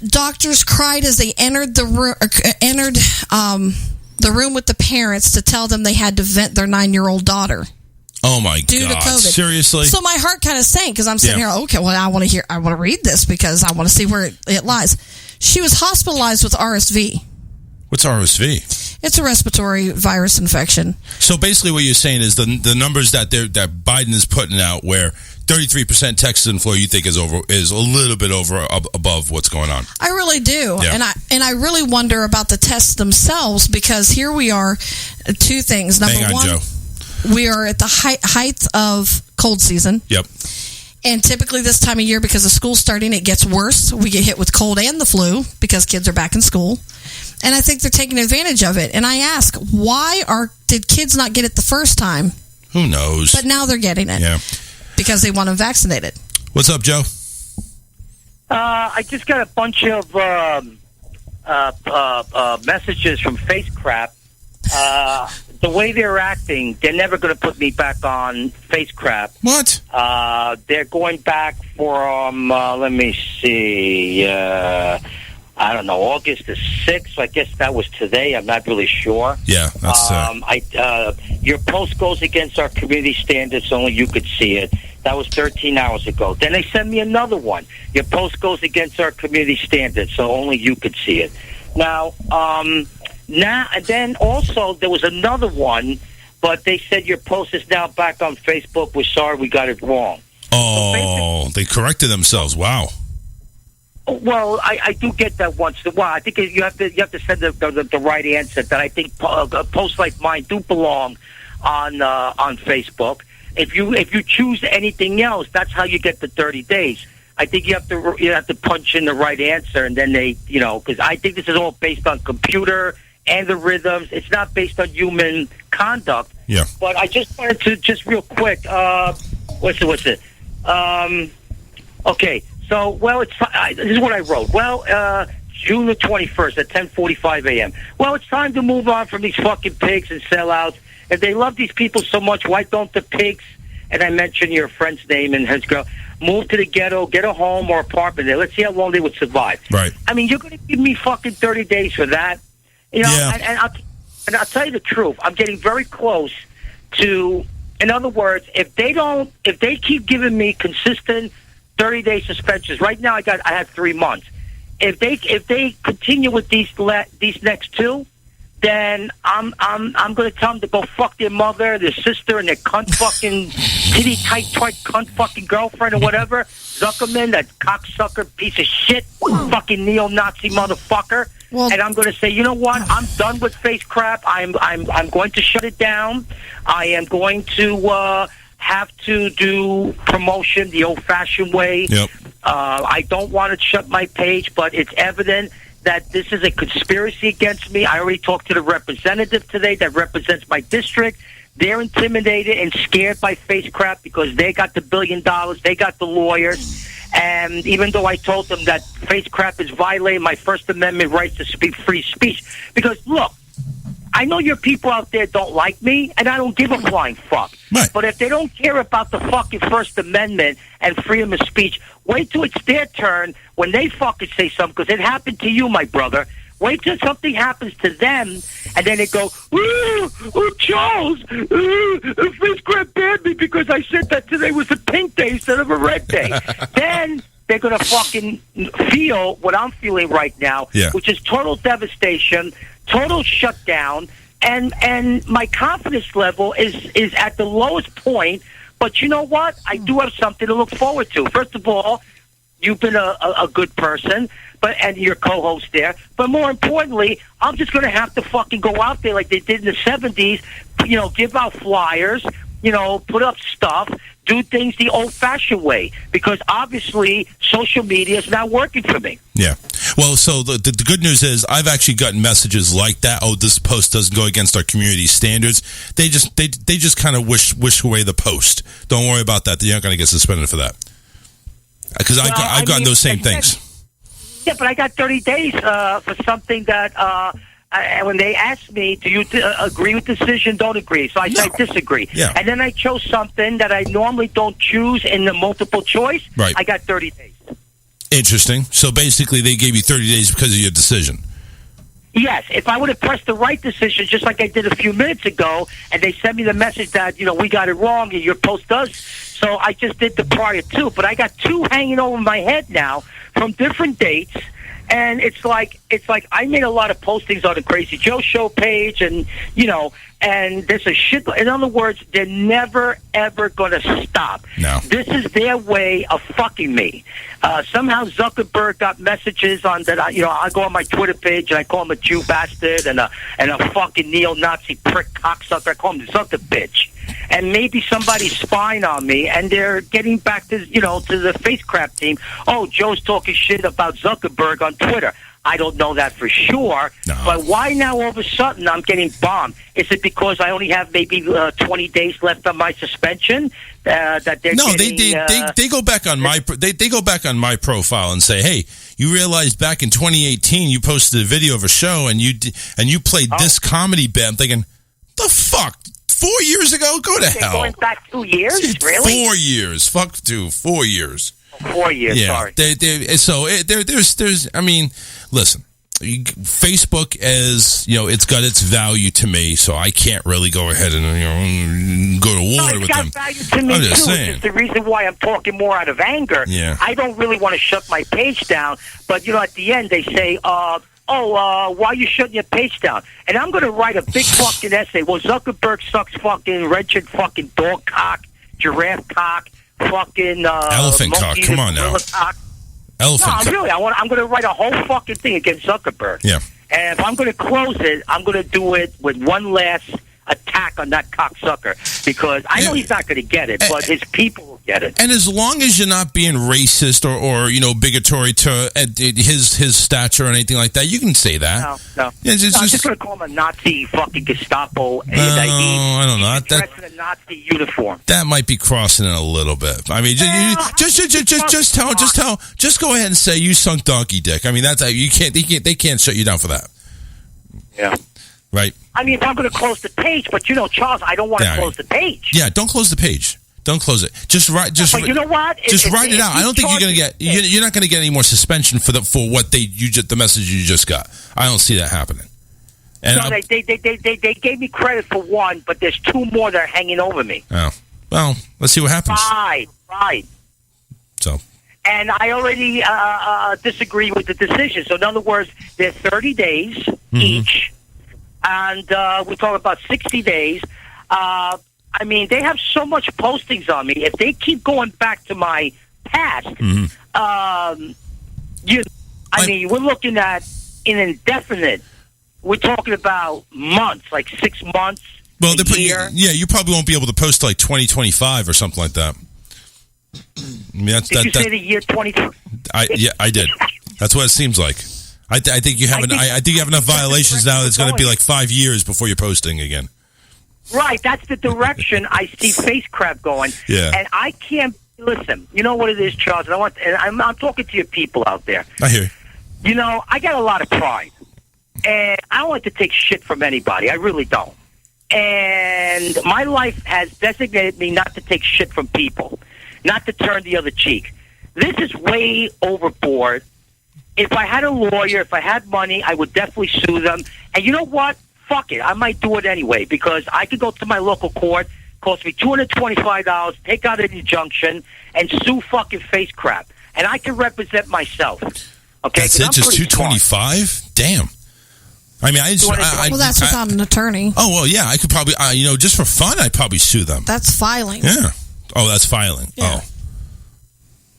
doctors cried as they entered the room with the parents to tell them they had to vent their 9-year-old daughter. Oh my God! Due to COVID. Seriously? So my heart kind of sank because I'm sitting here. Okay, well I want to read this because I want to see where it lies. She was hospitalized with RSV. What's RSV? It's a respiratory virus infection. So basically what you're saying is the numbers that Biden is putting out, where 33% Texas and Florida, you think is a little bit above what's going on. I really do. Yeah. And I really wonder about the tests themselves, because here we are, two things. Number one, Joe. We are at the height of cold season. Yep. And typically this time of year, because of school starting, it gets worse. We get hit with cold and the flu because kids are back in school. And I think they're taking advantage of it. And I ask, did kids not get it the first time? Who knows? But now they're getting it. Yeah. Because they want them vaccinated. What's up, Joe? I just got a bunch of messages from Face Crap. The way they're acting, they're never going to put me back on Face Crap. What? They're going back from, let me see, I don't know, August the 6th. I guess that was today. I'm not really sure. Yeah, that's... your post goes against our community standards, only you could see it. That was 13 hours ago. Then they sent me another one. Your post goes against our community standards, so only you could see it. Now, and then also there was another one, but they said your post is now back on Facebook. We're sorry, we got it wrong. Oh, they corrected themselves. Wow. Well, I do get that once in a while. I think you have to send the right answer. That I think posts like mine do belong on Facebook. If you choose anything else, that's how you get the 30 days. I think you have to punch in the right answer, and then because I think this is all based on computer and the rhythms. It's not based on human conduct. Yeah. But I just wanted to real quick. What's it? Okay. So, well, this is what I wrote. Well, June the 21st at 10:45 a.m. Well, it's time to move on from these fucking pigs and sellouts. If they love these people so much, why don't the pigs, and I mentioned your friend's name and his girl, move to the ghetto, get a home or apartment there. Let's see how long they would survive. Right. I mean, you're going to give me fucking 30 days for that? You know, yeah. and I'll tell you the truth. I'm getting very close to, in other words, if they keep giving me consistent 30-day suspensions, right now I have 3 months. If they continue with these next 2, then I'm going to tell them to go fuck their mother, their sister, and their cunt fucking titty tight cunt fucking girlfriend or whatever. Zuckerman, that cocksucker piece of shit, fucking neo-Nazi motherfucker. Well, and I'm going to say, you know what? I'm done with face crap. I'm going to shut it down. I am going to have to do promotion the old-fashioned way. Yep. I don't want to shut my page, but it's evident that this is a conspiracy against me. I already talked to the representative today that represents my district. They're intimidated and scared by face crap because they got the $1 billion, they got the lawyers. And even though I told them that face crap is violating my First Amendment rights to speak free speech, because look, I know your people out there don't like me, and I don't give a flying fuck. Right. But if they don't care about the fucking First Amendment and freedom of speech, wait till it's their turn when they fucking say something, because it happened to you, my brother. Wait till something happens to them, and then they go, Charles, face crap banned me because I said that today was a pink day instead of a red day. Then they're going to fucking feel what I'm feeling right now, which is total devastation, total shutdown, and my confidence level is at the lowest point. But you know what? I do have something to look forward to. First of all, you've been a good person, and your co-host there. But more importantly, I'm just going to have to fucking go out there like they did in the 70s, you know, give out flyers, you know, put up stuff, do things the old-fashioned way, because obviously social media is not working for me. Yeah. Well, so the good news is I've actually gotten messages like that. Oh, this post doesn't go against our community standards. They just kind of wish away the post. Don't worry about that. You're not going to get suspended for that. Because I've gotten those same things. Yeah, but I got 30 days for something that, when they asked me, do you agree with the decision, don't agree. So I said I disagree. Yeah. And then I chose something that I normally don't choose in the multiple choice. Right. I got 30 days. Interesting. So basically they gave you 30 days because of your decision. Yes, if I would have pressed the right decision, just like I did a few minutes ago, and they sent me the message that, you know, we got it wrong and your post does. So I just did the prior 2, but I got 2 hanging over my head now from different dates. And it's like I made a lot of postings on the Crazy Joe Show page, and you know, and there's a shit. In other words, they're never ever going to stop. No. This is their way of fucking me. Somehow Zuckerberg got messages on that. I go on my Twitter page and I call him a Jew bastard and a fucking neo-Nazi prick cocksucker. I call him the Zucker bitch. And maybe somebody's spying on me, and they're getting back to the face crap team. Oh, Joe's talking shit about Zuckerberg on Twitter. I don't know that for sure. No. But why now all of a sudden I'm getting bombed? Is it because I only have maybe 20 days left on my suspension? That they're getting, they go back on they go back on my profile and say, hey, you realized back in 2018 you posted a video of a show and you played this comedy bit. I'm thinking, the fuck. 4 years ago? Go to hell. Going back 2 years? Really? 4 years. Fuck 4 years. 4 years, yeah. Sorry. There's I mean, listen, Facebook it's got its value to me, so I can't really go ahead and go to war with them. It's got value to me, I'm just too. saying. It's the reason why I'm talking more out of anger. Yeah. I don't really want to shut my page down, but, at the end they say, why are you shutting your page down? And I'm going to write a big fucking essay. Well, Zuckerberg sucks fucking wretched fucking dog cock, giraffe cock, fucking elephant cock. Come on now. Cock. Elephant cock. Really, I'm going to write a whole fucking thing against Zuckerberg. Yeah. And if I'm going to close it, I'm going to do it with one last attack on that cocksucker, because I know he's not going to get it, but his people will Get it? And as long as you're not being racist or bigotry to his stature or anything like that, you can say that. No. Yeah, I'm just going to call him a Nazi fucking Gestapo. I don't know. He's dressed in a Nazi uniform. That might be crossing it a little bit. I mean, just go ahead and say you sunk donkey dick. I mean, that's you can't. They can't shut you down for that. Yeah. Right. I mean, if I'm going to close the page, but Charles, I don't want to close the page. Yeah, don't close the page. Don't close it. Just write. But you know what? Just write it out. I don't think you're going to get. You're not going to get any more suspension for what the message you just got. I don't see that happening. And no, they gave me credit for one, but there's two more that are hanging over me. Oh, well, let's see what happens. Right. So. And I already disagree with the decision. So in other words, they're 30 days each, and we're talking about 60 days. I mean, they have so much postings on me. If they keep going back to my past, mean, we're looking at an indefinite. We're talking about months, like 6 months. Well, you probably won't be able to post like 2025 or something like that. I mean, did you say the year 20? I did. That's what it seems like. I think you have I think you have enough violations now. It's going to be like 5 years before you're posting again. Right, that's the direction I see face crap going. Yeah. And I can't listen. You know what it is, Charles? And I'm talking to your people out there. I hear you. I got a lot of pride, and I don't like to take shit from anybody. I really don't. And my life has designated me not to take shit from people, not to turn the other cheek. This is way overboard. If I had a lawyer, if I had money, I would definitely sue them. And you know what? Fuck it. I might do it anyway because I could go to my local court, cost me $225, take out an injunction, and sue fucking face crap. And I can represent myself. Okay? That's it? Just $225? Damn. I mean, that's without an attorney. Oh, well, yeah. I could probably, just for fun, I'd probably sue them. That's filing. Yeah. Oh, that's filing. Yeah. Oh.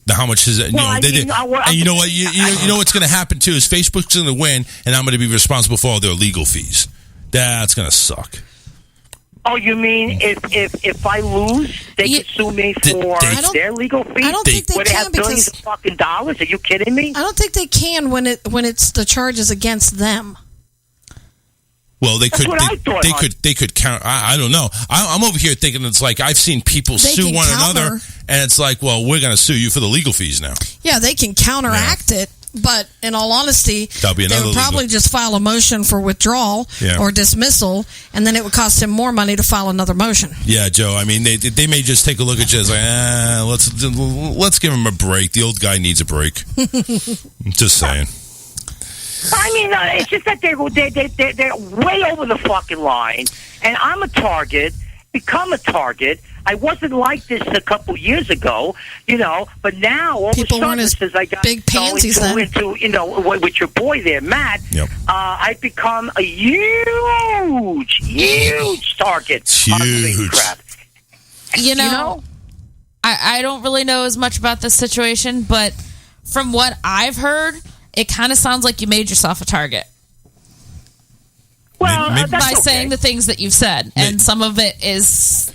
Now, how much is it? Well, and you know what? You know what's going to happen, too, is Facebook's going to win, and I'm going to be responsible for all their legal fees. That's going to suck. Oh, you mean if I lose, they can sue me for their legal fees? I don't think they can have billions of fucking dollars. Are you kidding me? I don't think they can when it's the charges against them. Well, they could count. I don't know. I'm over here thinking it's like I've seen people sue one another, and it's like, well, we're going to sue you for the legal fees now. Yeah, they can counteract it. But in all honesty, they would probably just file a motion for withdrawal or dismissal, and then it would cost him more money to file another motion. Yeah, Joe. I mean, they may just take a look at you as like, let's give him a break. The old guy needs a break. Just saying. I mean, it's just that they're way over the fucking line, and I'm a target, become a target. I wasn't like this a couple years ago, but now all of a sudden, since I got big pansies into with your boy there, Matt, I've become a huge target. Huge. Crap. I don't really know as much about this situation, but from what I've heard, it kind of sounds like you made yourself a target. Well, by saying the things that you've said, and some of it is.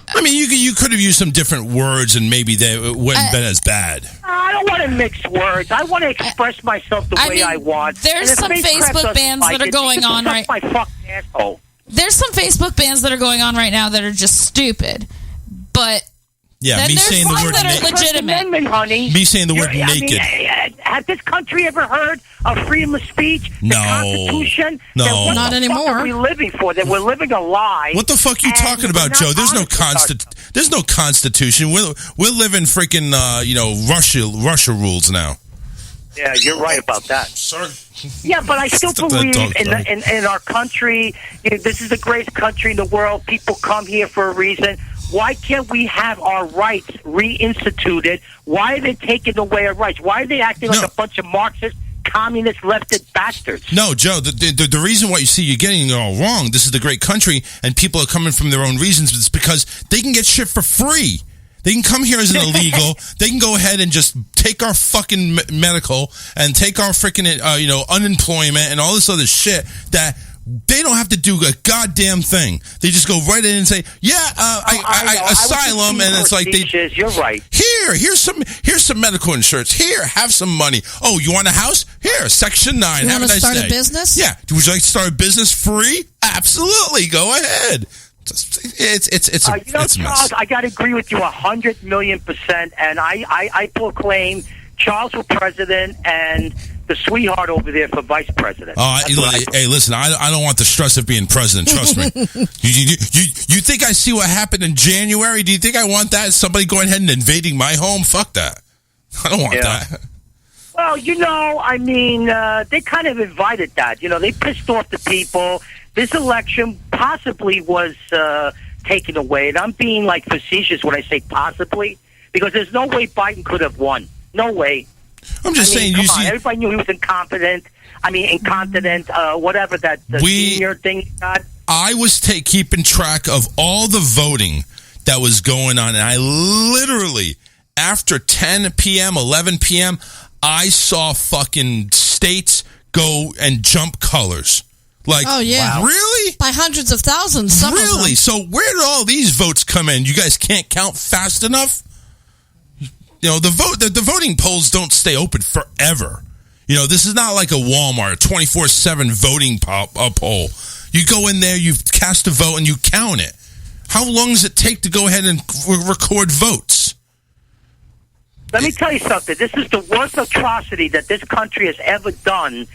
I mean, you could have used some different words, and maybe they wouldn't been as bad. I don't want to mix words. I want to express myself the way I want. There's some Facebook bans that are going on right. My fucking asshole. There's some Facebook bans that are going on right now that are just stupid, but. Yeah, then me saying the word legitimate. Honey. Me saying the word naked. Has this country ever heard of freedom of speech? No. The Constitution? No. Not anymore. What are we living for? That we're living a lie. What the fuck are you talking about, Joe? There's no There's no Constitution. We're living freaking Russia rules now. Yeah, you're right about that. Sorry. Yeah, but I still believe in our country. This is the greatest country in the world. People come here for a reason. Why can't we have our rights reinstituted? Why are they taking away our rights? Why are they acting like a bunch of Marxist, communist, leftist bastards? No, Joe, the reason why you're getting it all wrong, this is the great country, and people are coming from their own reasons, it's because they can get shit for free. They can come here as an illegal. They can go ahead and just take our fucking medical and take our freaking, unemployment and all this other shit that They don't have to do a goddamn thing. They just go right in and say, asylum, and it's like you're right. Here's some medical insurance. Here, have some money. Oh, you want a house? Here, Section 9. You have want a to nice start day. a business? Yeah. Would you like to start a business free? Absolutely. Go ahead. It's a Charles, mess. I got to agree with you 100,000,000%, and I proclaim Charles for president and the sweetheart over there for vice president. Hey, listen, I don't want the stress of being president. Trust me. You think I see what happened in January? Do you think I want that? Somebody going ahead and invading my home? Fuck that. I don't want that. Well, they kind of invited that. They pissed off the people. This election possibly was taken away, and I'm being facetious when I say possibly, because there's no way Biden could have won. No way. I'm just saying. Come on, everybody knew he was incontinent, whatever that senior thing he got. I was keeping track of all the voting that was going on, and I literally, after 10 p.m., 11 p.m., I saw fucking states go and jump colors. Oh, yeah. Wow. Really? By hundreds of thousands. Really? So where did all these votes come in? You guys can't count fast enough? The voting polls don't stay open forever. This is not like a Walmart 24/7 voting poll. You go in there, you cast a vote, and you count it. How long does it take to go ahead and record votes? Let me tell you something. This is the worst atrocity that this country has ever done.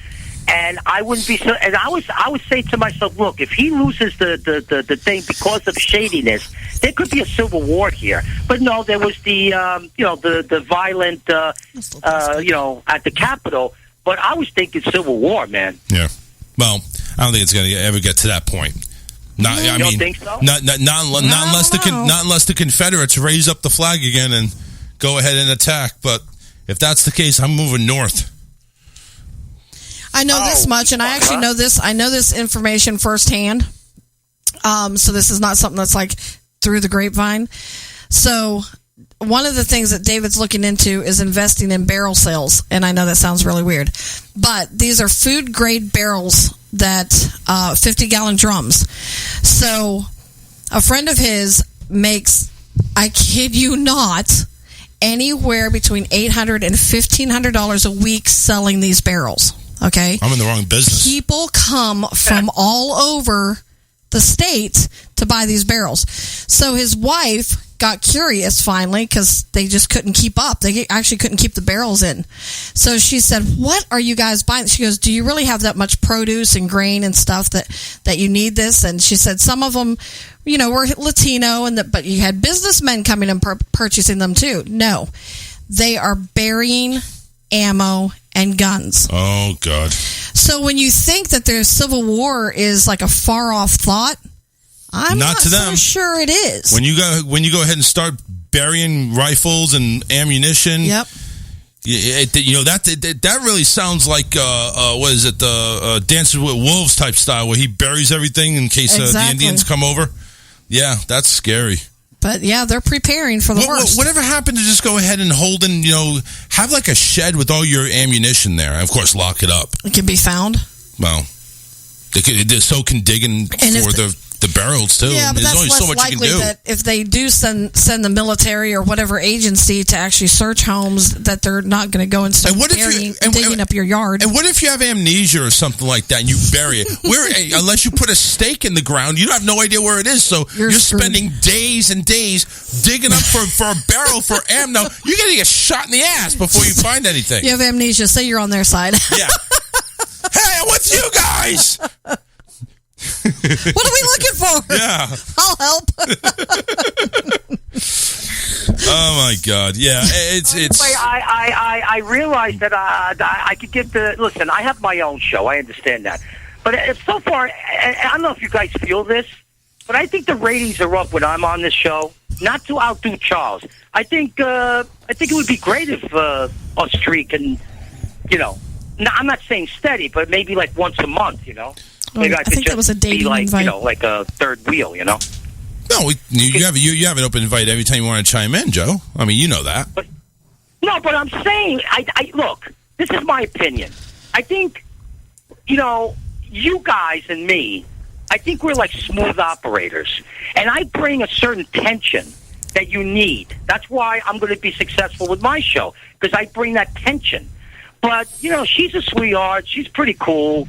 And I wouldn't be so. And I would say to myself, look, if he loses the thing because of shadiness, there could be a civil war here. But no, there was the violent at the Capitol. But I was thinking civil war, man. Yeah. Well, I don't think it's going to ever get to that point. Don't think so? Not unless the Confederates raise up the flag again and go ahead and attack. But if that's the case, I'm moving north. I know this much, and I actually know this. I know this information firsthand. So this is not something that's through the grapevine. So one of the things that David's looking into is investing in barrel sales, and I know that sounds really weird, but these are food grade barrels that 50-gallon drums. So a friend of his makes, I kid you not, anywhere between $800 and $1,500 a week selling these barrels. Okay, I'm in the wrong business. People come from all over the state to buy these barrels. So his wife got curious finally because they just couldn't keep up. They actually couldn't keep the barrels in. So she said, "What are you guys buying?" She goes, "Do you really have that much produce and grain and stuff that you need this?" And she said, "Some of them, were Latino, but you had businessmen coming and purchasing them too." No, they are burying ammo and guns. Oh, God. So when you think that their civil war is like a far-off thought, I'm not to them. So sure it is. When you go ahead and start burying rifles and ammunition, yep. That really sounds like what is it, the Dances with Wolves type style, where he buries everying in case the Indians come over. Yeah, that's scary. But yeah, they're preparing for the worst. Whatever happened to just go ahead and hold and, have like a shed with all your ammunition there. And of course, lock it up. It can be found. Well, so can dig in for the barrels too. Yeah, but there's that's only less so much likely you can do. that if they do send the military or whatever agency to actually search homes, that they're not going to go and start digging up your yard. And what if you have amnesia or something like that and you bury it? Unless you put a stake in the ground, you have no idea where it is. So you're spending days and days digging up for a barrel for ammo. You're going to get shot in the ass before you find anything. You have amnesia. Say you're on their side. Yeah. Hey, I'm with you guys. What are we looking for? Yeah. I'll help. Oh my God! Yeah, it's. I realize that I could get listen. I have my own show. I understand that, but so far, I don't know if you guys feel this, but I think the ratings are up when I'm on this show. Not to outdo Charles, I think it would be great if us three can, I'm not saying steady, but maybe like once a month, Maybe I think that was a dating invite. Like a third wheel, No, you have an open invite every time you want to chime in, Joe. I mean, you know that. But I'm saying, I look. This is my opinion. I think, you you guys and me, I think we're like smooth operators. And I bring a certain tension that you need. That's why I'm going to be successful with my show, because I bring that tension. But, she's a sweetheart. She's pretty cool.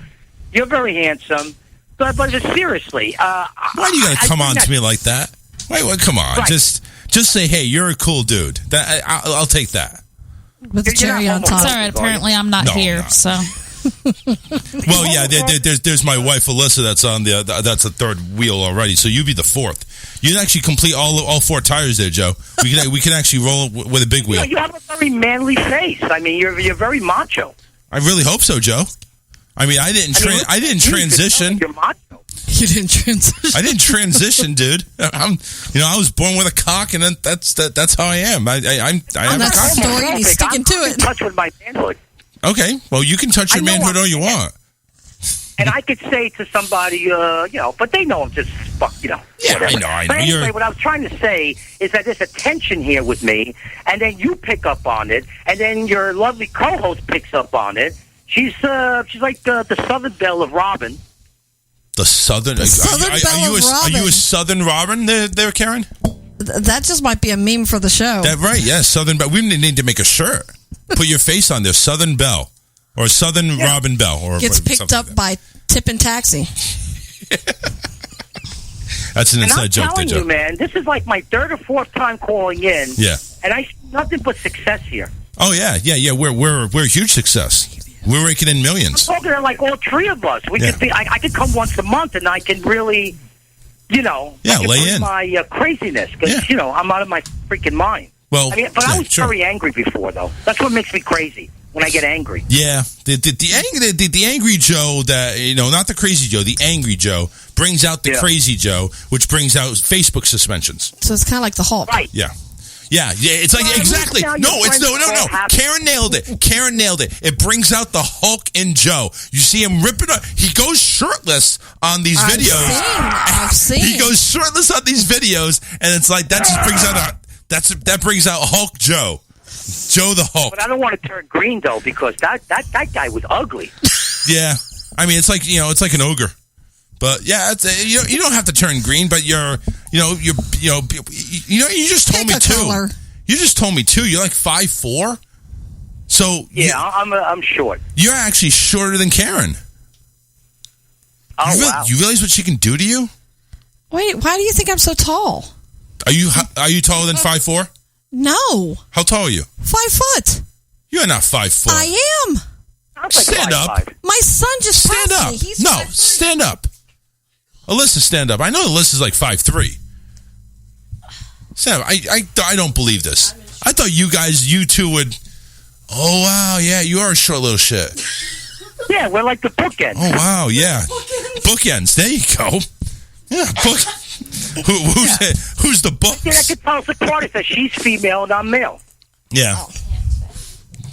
You're very handsome. But seriously. Why do you got to come on to me like that? Wait, come on. Right. Just say, hey, you're a cool dude. I'll take that. With the cherry on top. It's all right. Apparently, I'm not here, so. Well, yeah, there's my wife Alyssa. That's the third wheel already. So you be the fourth. You'd actually complete all four tires there, Joe. We can actually roll with a big wheel. You have a very manly face. I mean, you're very macho. I really hope so, Joe. I mean, I didn't transition. You're macho. You didn't transition. I didn't transition, dude. I was born with a cock, and then that's how I am. I have a cock. Story, and he's sticking to it. In touch with my manhood. Okay, well, you can touch your manhood all you want. And I could say to somebody, but they know I'm just Yeah, whatever. I know. But anyway, what I was trying to say is that there's a tension here with me, and then you pick up on it, and then your lovely co-host picks up on it. She's like the Southern Belle of Robin. The Southern Belle of Robin. Are you a Southern Robin there, Karen? That just might be a meme for the show. That right? Yeah, Southern Belle. We need to make a shirt. Put your face on there, Southern Belle. Or Southern Robin Bell. Or gets picked up by Tippin' Taxi. That's an inside joke, I'm telling you, man, this is like my third or fourth time calling in. Yeah. And I see nothing but success here. Oh, yeah. We're a huge success. We're raking in millions. I'm talking to like all three of us. We could be. I could come once a month, and I can really, lay in my craziness, because I'm out of my freaking mind. Well, I was very angry before, though. That's what makes me crazy. When I get angry. Yeah. The angry Joe that, not the crazy Joe, the angry Joe brings out the crazy Joe, which brings out Facebook suspensions. So it's kind of like the Hulk. Right. Yeah. Yeah. It's like, exactly. No. Karen nailed it. It brings out the Hulk in Joe. You see him ripping up. He goes shirtless on these videos. I've seen. He goes shirtless on these videos, and it's like, that just brings out that brings out Hulk Joe. Joe the Hulk. But I don't want to turn green, though, because that guy was ugly. Yeah. I mean, it's like, it's like an ogre. But yeah, it's, you don't have to turn green, but you just told me too. Color. You just told me too. You're like 5'4". So yeah, I'm short. You're actually shorter than Karen. Oh, wow. You realize what she can do to you? Wait, why do you think I'm so tall? Are you taller than 5'4"? No. How tall are you? 5 foot. You're not 5'4". I am. Like stand 5'5". up. My son just stand passed up. me. He's No, 5'3". stand up. Alyssa, stand up. I know Alyssa's like 5'3". Stand up. I don't believe this. I thought you two would. Oh wow, yeah, you are a short little shit. Yeah, we're like the bookends. Oh wow, yeah, bookends. There you go. Yeah, book. Who's the book? Yeah, I could tell us apart if she's female and I'm male. Yeah.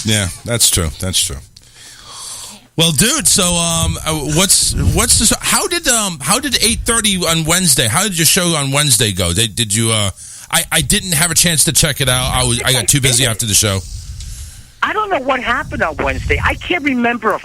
Yeah, that's true. Well, dude, so what's this? How did 8:30 on Wednesday? How did your show on Wednesday go? Did you? I didn't have a chance to check it out. I got too busy after the show. I don't know what happened on Wednesday. I can't remember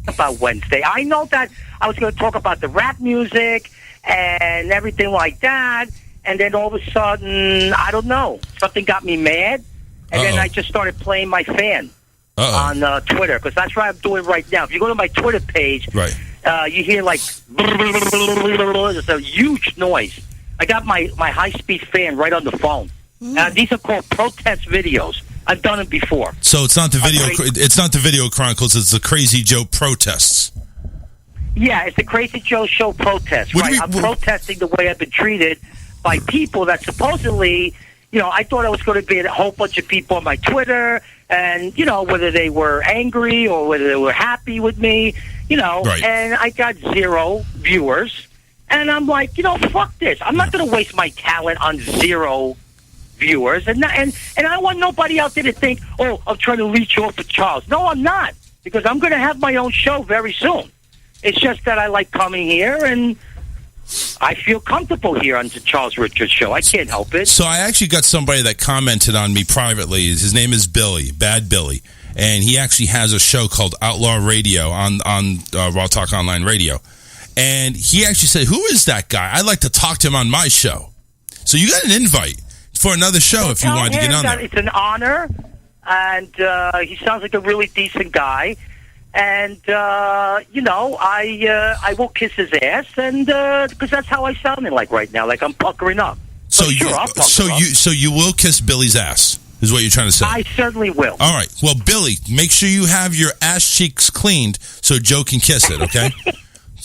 about Wednesday. I know that I was going to talk about the rap music and everything like that, and then all of a sudden, I don't know, something got me mad, and then I just started playing my fan on Twitter, because that's what I'm doing right now. If you go to my Twitter page, right, you hear like it's a huge noise. I got my high-speed fan right on the phone. These are called protest videos. I've done it before. So it's not the video. It's not the Video Chronicles. It's the Crazy Joe protests. Yeah, it's the Crazy Joe Show protest. Right, I'm protesting the way I've been treated by people that supposedly, I thought I was going to be a whole bunch of people on my Twitter, and whether they were angry or whether they were happy with me, right. And I got 0 viewers, and I'm like, fuck this. I'm not going to waste my talent on 0 viewers, and I don't want nobody out there to think, oh, I'm trying to leech off of Charles. No, I'm not, because I'm going to have my own show very soon. It's just that I like coming here and I feel comfortable here on the Charles Richards Show. I can't help it. So I actually got somebody that commented on me privately. His name is Billy, Bad Billy. And he actually has a show called Outlaw Radio on Raw Talk Online Radio. And he actually said, who is that guy? I'd like to talk to him on my show. So you got an invite for another show if you wanted to get on there. It's an honor, and he sounds like a really decent guy. And, I will kiss his ass, and because that's how I sound like right now, like I'm puckering up. So you will kiss Billy's ass, is what you're trying to say? I certainly will. All right. Well, Billy, make sure you have your ass cheeks cleaned so Joe can kiss it, okay?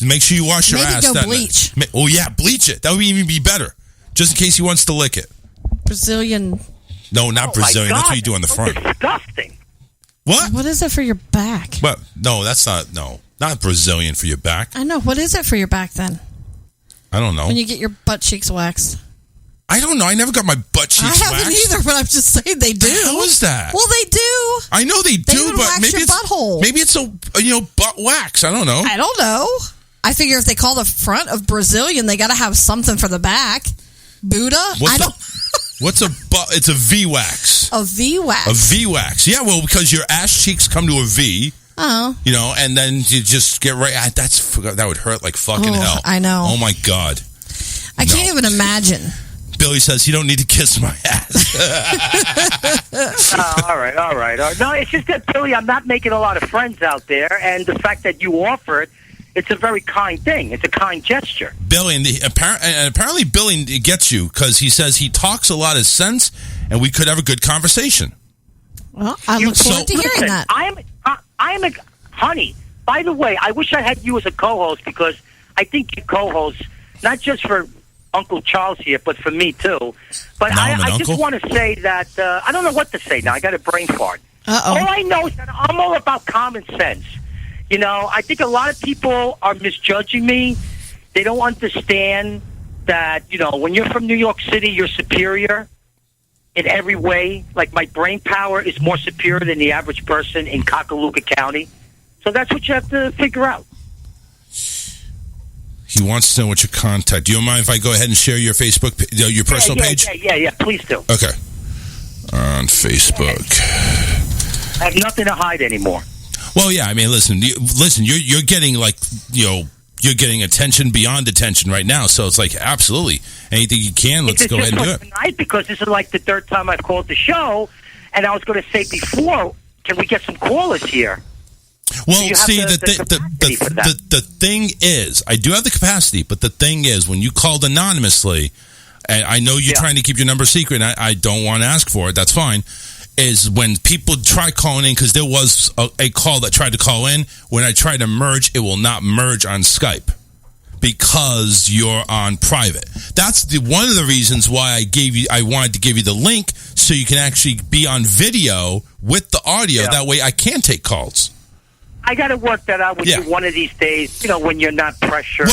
Make sure you wash your ass. Maybe go bleach. Oh, yeah, bleach it. That would even be better, just in case he wants to lick it. Brazilian. No, not Brazilian. That's what you do on the front. Disgusting. What? What is it for your back? What? No, that's not Brazilian for your back. I know. What is it for your back then? I don't know. When you get your butt cheeks waxed. I don't know. I never got my butt cheeks waxed. I haven't either, but I'm just saying they do. How is that? Well, they do. I know they do, but maybe your butthole. Maybe it's a butt wax. I don't know. I don't know. I figure if they call the front of Brazilian, they got to have something for the back. Buddha? What's a butt? It's a V wax. A V wax. A V wax. Yeah, well, because your ass cheeks come to a V. Oh. And then you just get right. That would hurt like fucking hell. I know. Oh my God. I can't even imagine. Billy says you don't need to kiss my ass. All right. No, it's just that, Billy, I'm not making a lot of friends out there, and the fact that you offered, it's a very kind thing. It's a kind gesture. Billy, and apparently Billy gets you because he says he talks a lot of sense, and we could have a good conversation. Well, I look forward to hearing that. I am a honey. By the way, I wish I had you as a co-host because I think you co-host not just for Uncle Charles here, but for me too. But I just want to say that I don't know what to say now. I got a brain fart. Uh-oh. All I know is that I'm all about common sense. I think a lot of people are misjudging me. They don't understand that, when you're from New York City, you're superior in every way. Like, my brain power is more superior than the average person in Cockalooka County. So that's what you have to figure out. He wants to know what your contact. Do you mind if I go ahead and share your Facebook, your personal page? Yeah, please do. Okay. On Facebook. I have nothing to hide anymore. Well, yeah. I mean, listen. You're getting you're getting attention beyond attention right now. So it's like absolutely anything you can. Let's go ahead and do it tonight because this is like the third time I've called the show, and I was going to say before, can we get some callers here? Well, see, the thing is, I do have the capacity, but the thing is, when you called anonymously, and I know you're trying to keep your number secret, and I don't want to ask for it. That's fine. Is when people try calling in, because there was a call that tried to call in. When I try to merge, it will not merge on Skype because you're on private. That's one of the reasons why I wanted to give you the link so you can actually be on video with the audio. That way, I can take calls. I got to work that out with you one of these days. When you're not pressured,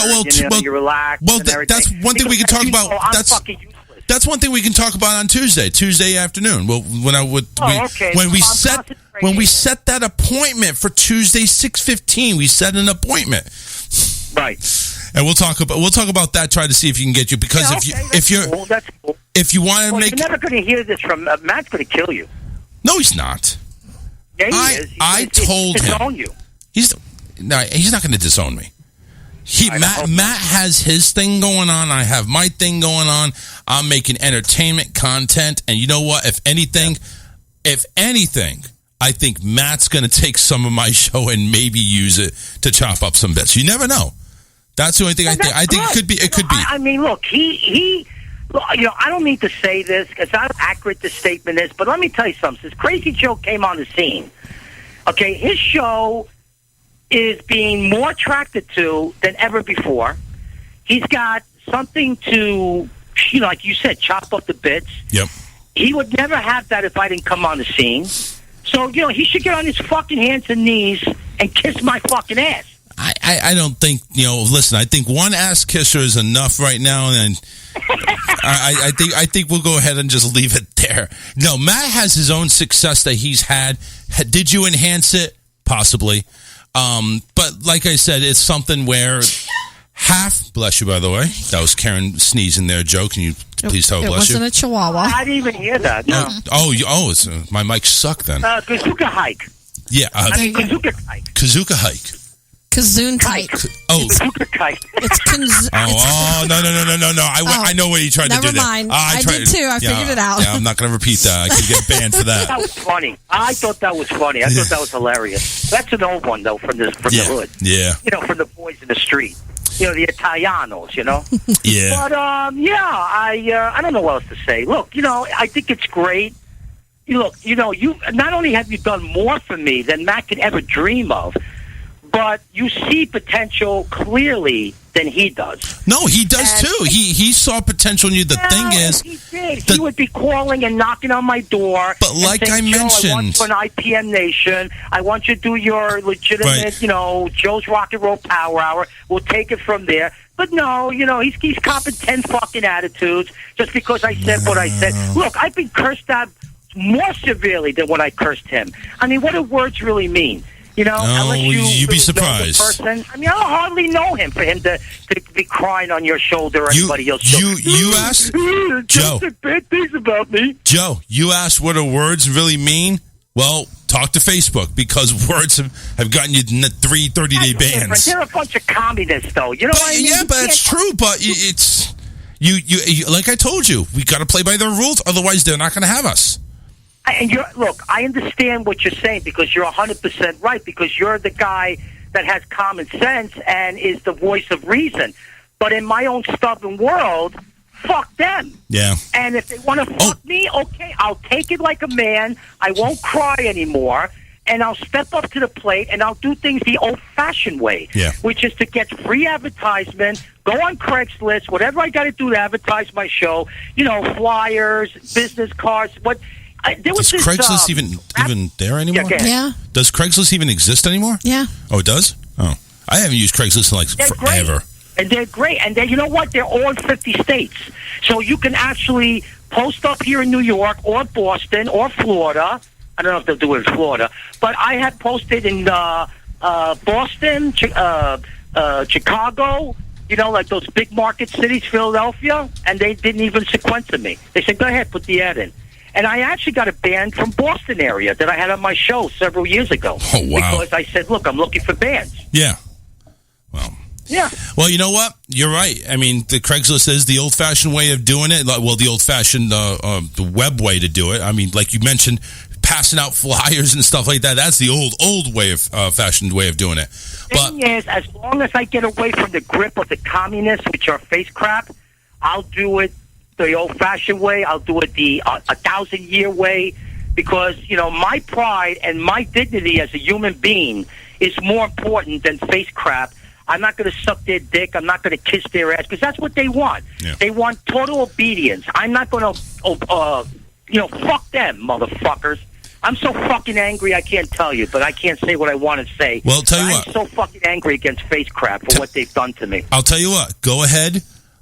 you're relaxed. Well, that's one thing we can talk about. I'm fucking useless. That's one thing we can talk about on Tuesday afternoon. Well, when we set that appointment for Tuesday 6:15, we set an appointment. Right. And we'll talk about that. Try to see if you can get you because if you want to make, you're never going to hear this from Matt's going to kill you. No, he's not. Yeah, he is. I told him. Disown you. He's not going to disown me. Matt has his thing going on. I have my thing going on. I'm making entertainment content, and you know what? If anything, I think Matt's going to take some of my show and maybe use it to chop up some bits. You never know. That's the only thing I think. I think it could be. It could be. I mean, look, he. I don't need to say this because how accurate this statement is, but let me tell you something. Since Crazy Joe came on the scene, okay, his show is being more attracted to than ever before. He's got something to, like you said, chop up the bits. Yep. He would never have that if I didn't come on the scene. So, he should get on his fucking hands and knees and kiss my fucking ass. I don't think, listen, I think one ass kisser is enough right now, and I think we'll go ahead and just leave it there. No, Matt has his own success that he's had. Did you enhance it? Possibly. But like I said, it's something where half, bless you, by the way. That was Karen sneezing there, Joe. Can you please tell her bless you? It wasn't a chihuahua. I didn't even hear that. No. It's my mic sucked then. Kazuka hike. Yeah. Kazuka hike. Kazuka hike. Kazoon hike. Kazuka hike. It's no. I know what you tried to do there. Never mind. I did too. I figured it out. Yeah, I'm not going to repeat that. I could get banned for that. That was funny. I thought that was funny. I thought that was hilarious. That's an old one, though, from the hood. Yeah. From the boys in the street. The Italianos, Yeah. But, I don't know what else to say. Look, I think it's great. Look, you not only have you done more for me than Matt could ever dream of, but you see potential clearly than he does. No, he does too. He saw potential in you. The thing is, he did. He would be calling and knocking on my door. But like saying, I mentioned, I want you on IPM Nation. I want you to do your legitimate, Joe's Rock and Roll Power Hour. We'll take it from there. But no, he's copping 10 fucking attitudes just because I said what I said. Look, I've been cursed out more severely than when I cursed him. I mean, what do words really mean? Unless you'd be surprised. Person. I mean, I don't hardly know him for him to be crying on your shoulder or anybody else. You asked Joe. Bad things about me. Joe, you asked what do words really mean? Well, talk to Facebook because words have gotten you 3 30-day bans. They're a bunch of communists, though. You know what I mean? Yeah, but it's true. But it's you. Like I told you, we got to play by their rules. Otherwise, they're not going to have us. And look, I understand what you're saying because you're 100% right because you're the guy that has common sense and is the voice of reason. But in my own stubborn world, fuck them. Yeah. And if they want to fuck me, okay, I'll take it like a man. I won't cry anymore. And I'll step up to the plate and I'll do things the old-fashioned way, which is to get free advertisement, go on Craigslist, whatever I got to do to advertise my show, flyers, business cards, Does Craigslist even there anymore? Yeah. Does Craigslist even exist anymore? Yeah. Oh, it does? Oh. I haven't used Craigslist in they're forever. Great. And they're great. And you know what? They're all in 50 states. So you can actually post up here in New York or Boston or Florida. I don't know if they'll do it in Florida. But I have posted in Boston, Chicago, like those big market cities, Philadelphia, and they didn't even sequence me. They said, go ahead, put the ad in. And I actually got a band from Boston area that I had on my show several years ago. Oh, wow. Because I said, look, I'm looking for bands. Yeah. Well. Yeah. Well, you know what? You're right. I mean, the Craigslist is the old-fashioned way of doing it. Well, the old-fashioned the web way to do it. I mean, like you mentioned, passing out flyers and stuff like that. That's the old way of fashioned way of doing it. The thing is, as long as I get away from the grip of the communists, which are face crap, I'll do it the old-fashioned way. I'll do it the 1,000-year way because, my pride and my dignity as a human being is more important than face crap. I'm not going to suck their dick. I'm not going to kiss their ass because that's what they want. Yeah. They want total obedience. I'm not going to, fuck them, motherfuckers. I'm so fucking angry I can't tell you, but I can't say what I want to say. Well, tell you what. I'm so fucking angry against face crap for what they've done to me. I'll tell you what. Go ahead.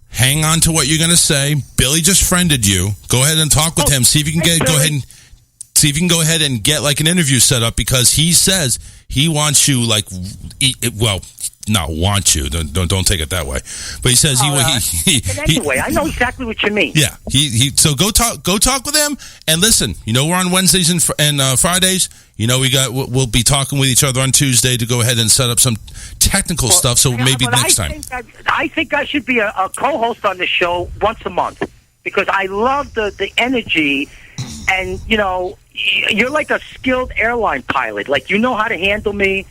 Hang on to what you're going to say. Billy just friended you. Go ahead and talk with him. See if you can go ahead and get like an interview set up because he says he wants you not want you. Don't take it that way. But he says anyway, I know exactly what you mean. Yeah. So go talk with him and listen. We're on Wednesdays and Fridays. We'll be talking with each other on Tuesday to go ahead and set up some technical stuff. So maybe next time. I think I should be a co-host on the show once a month because I love the energy, and you're like a skilled airline pilot. Like you know how to handle me.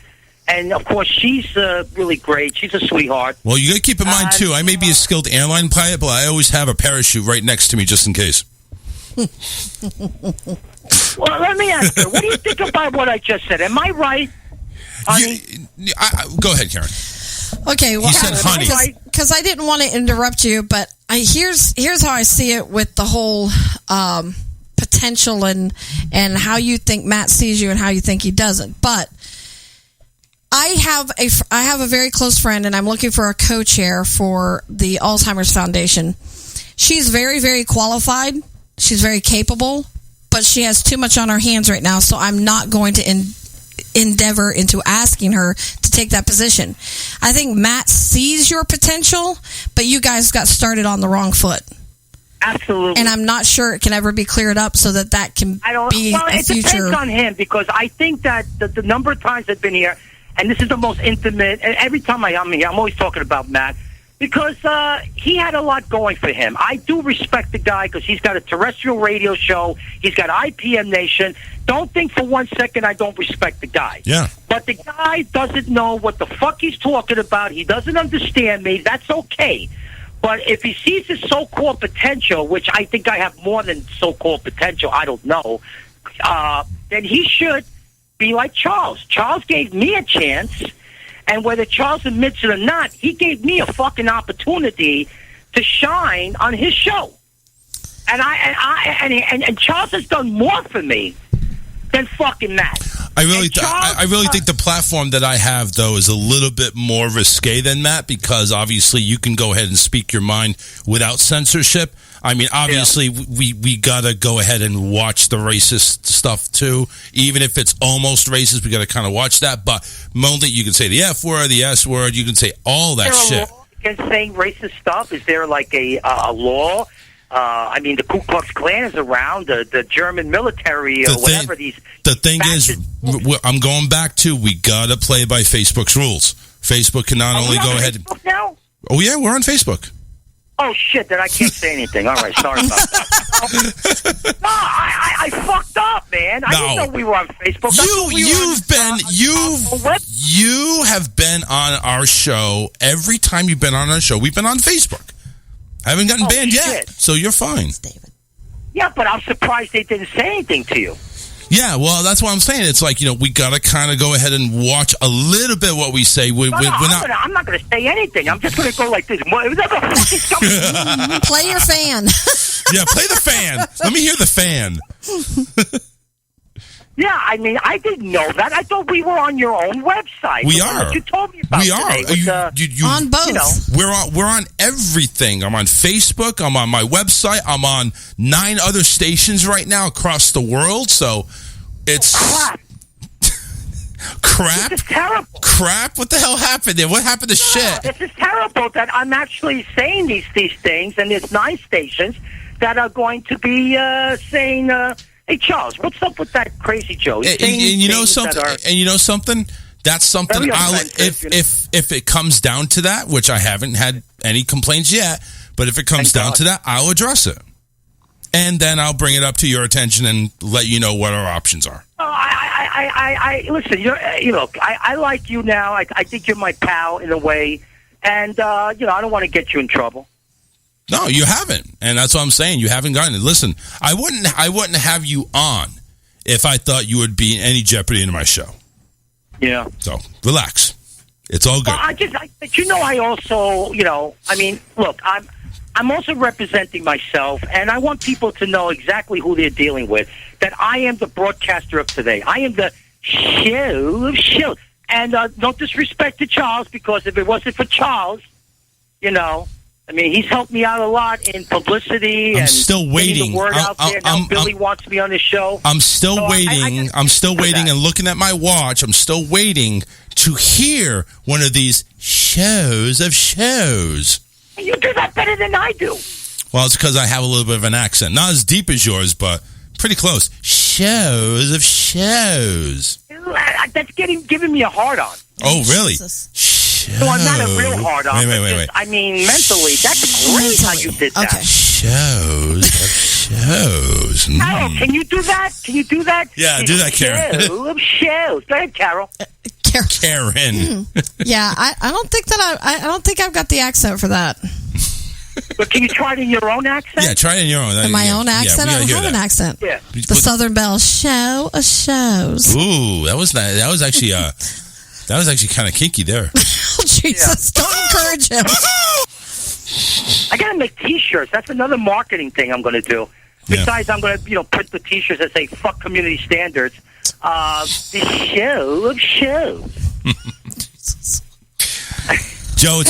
And, of course, she's really great. She's a sweetheart. Well, you got to keep in mind, too, I may be a skilled airline pilot, but I always have a parachute right next to me just in case. Well, let me ask you, what do you think about what I just said? Am I right, honey? Go ahead, Karen. Okay, well, he said honey. Because I didn't want to interrupt you, but here's how I see it with the whole potential and how you think Matt sees you and how you think he doesn't. But I have a very close friend, and I'm looking for a co-chair for the Alzheimer's Foundation. She's very, very qualified. She's very capable, but she has too much on her hands right now, so I'm not going to endeavor into asking her to take that position. I think Matt sees your potential, but you guys got started on the wrong foot. Absolutely. And I'm not sure it can ever be cleared up so that can be a it future. Depends on him, because I think that the number of times I've been here, and this is the most intimate, and every time I'm here, I'm always talking about Matt, because he had a lot going for him. I do respect the guy because he's got a terrestrial radio show. He's got IPM Nation. Don't think for 1 second I don't respect the guy. Yeah. But the guy doesn't know what the fuck he's talking about. He doesn't understand me. That's okay. But if he sees his so-called potential, which I think I have more than so-called potential, I don't know, then he should be like Charles. Charles gave me a chance, and whether Charles admits it or not, he gave me a fucking opportunity to shine on his show. And Charles has done more for me than fucking Matt. I really think the platform that I have, though, is a little bit more risque than Matt, because obviously you can go ahead and speak your mind without censorship. I mean, obviously we gotta go ahead and watch the racist stuff too, even if it's almost racist. We gotta kind of watch that. But mostly, you can say the F word, the S word. You can say all that shit. Against saying racist stuff? Is there like a law? I mean, the Ku Klux Klan is around, the German military, or whatever these... The thing is, I'm going back to, we got to play by Facebook's rules. Facebook can not only go ahead... Facebook now? Oh, yeah, we're on Facebook. Oh, shit, then I can't say anything. All right, sorry about that. No, I fucked up, man. I didn't know we were on Facebook. You have been on our show. Every time you've been on our show, we've been on Facebook. I haven't gotten banned yet, so you're fine. Yeah, but I'm surprised they didn't say anything to you. Yeah, well, that's what I'm saying. It's like, we got to kind of go ahead and watch a little bit what we say. I'm not going to say anything. I'm just going to go like this. Play your fan. Yeah, play the fan. Let me hear the fan. Yeah, I mean, I didn't know that. I thought we were on your own website. We are. You told me about. We are. On both. We're on everything. I'm on Facebook. I'm on my website. I'm on 9 other stations right now across the world. So it's crap. This is terrible. Crap. What the hell happened there? What happened to shit? This is terrible that I'm actually saying these things, and there's 9 stations that are going to be saying. Hey, Charles, what's up with that crazy Joe? And you know something? That's something if it comes down to that, which I haven't had any complaints yet, but if it comes down to that, I'll address it. And then I'll bring it up to your attention and let you know what our options are. Listen, I like you now. I think you're my pal in a way. And, I don't want to get you in trouble. No, you haven't, and that's what I'm saying. You haven't gotten it. Listen, I wouldn't have you on if I thought you would be in any jeopardy in my show. Yeah. So relax, it's all good. Well, I also, I mean, look, I'm also representing myself, and I want people to know exactly who they're dealing with. That I am the broadcaster of today. I am the show. And no disrespect to Charles, because if it wasn't for Charles, I mean, he's helped me out a lot in publicity. I'm still waiting. The word out there. Now Billy wants me on his show. I'm still waiting. I'm still waiting and looking at my watch. I'm still waiting to hear one of these shows of shows. You do that better than I do. Well, it's because I have a little bit of an accent. Not as deep as yours, but pretty close. Shows of shows. That's giving me a hard on. Oh, really? No, I'm not a real hard on. Wait. I mean, mentally, that's great how you did that. Okay. Shows. Carol, can you do that? Yeah, do that, Karen. Shows. Go ahead, Carol. Karen. Yeah, I don't think that I don't think I've got the accent for that. But can you try it in your own accent? Yeah, try it in your own. In my own accent? I don't have an accent. Yeah. The Southern Belle show of shows. Ooh, that was actually kind of kinky there. Oh, Jesus, don't encourage him. I got to make T-shirts. That's another marketing thing I'm going to do. Besides, I'm going to print the T-shirts that say "fuck community standards." The show of shows. Joe,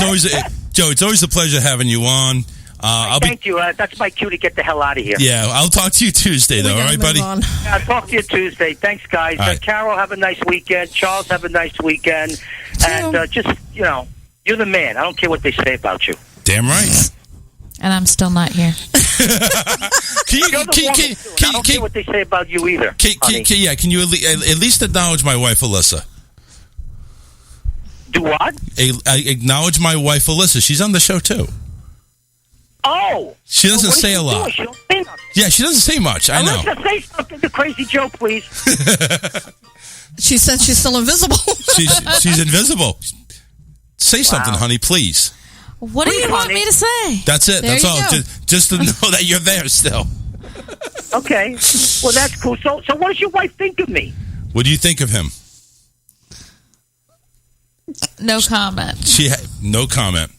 it's always a pleasure having you on. Thank you. That's my cue to get the hell out of here. Yeah, I'll talk to you Tuesday, though. All right, buddy? I'll talk to you Tuesday. Thanks, guys. Right. Carol, have a nice weekend. Charles, have a nice weekend. And just, you're the man. I don't care what they say about you. Damn right. And I'm still not here. I don't care what they say about you either. Can you at least acknowledge my wife, Alyssa? Do what? Acknowledge my wife, Alyssa. She's on the show, too. Oh. She doesn't say a lot. She don't say nothing. Yeah, she doesn't say much. I know. Alyssa, say something to Crazy Joe, please. She said she's still invisible. She's invisible. Say something, honey, please. What do you want me to say? That's it. There That's all. Just to know that you're there still. Okay. Well, that's cool. So what does your wife think of me? What do you think of him? No comment. No comment.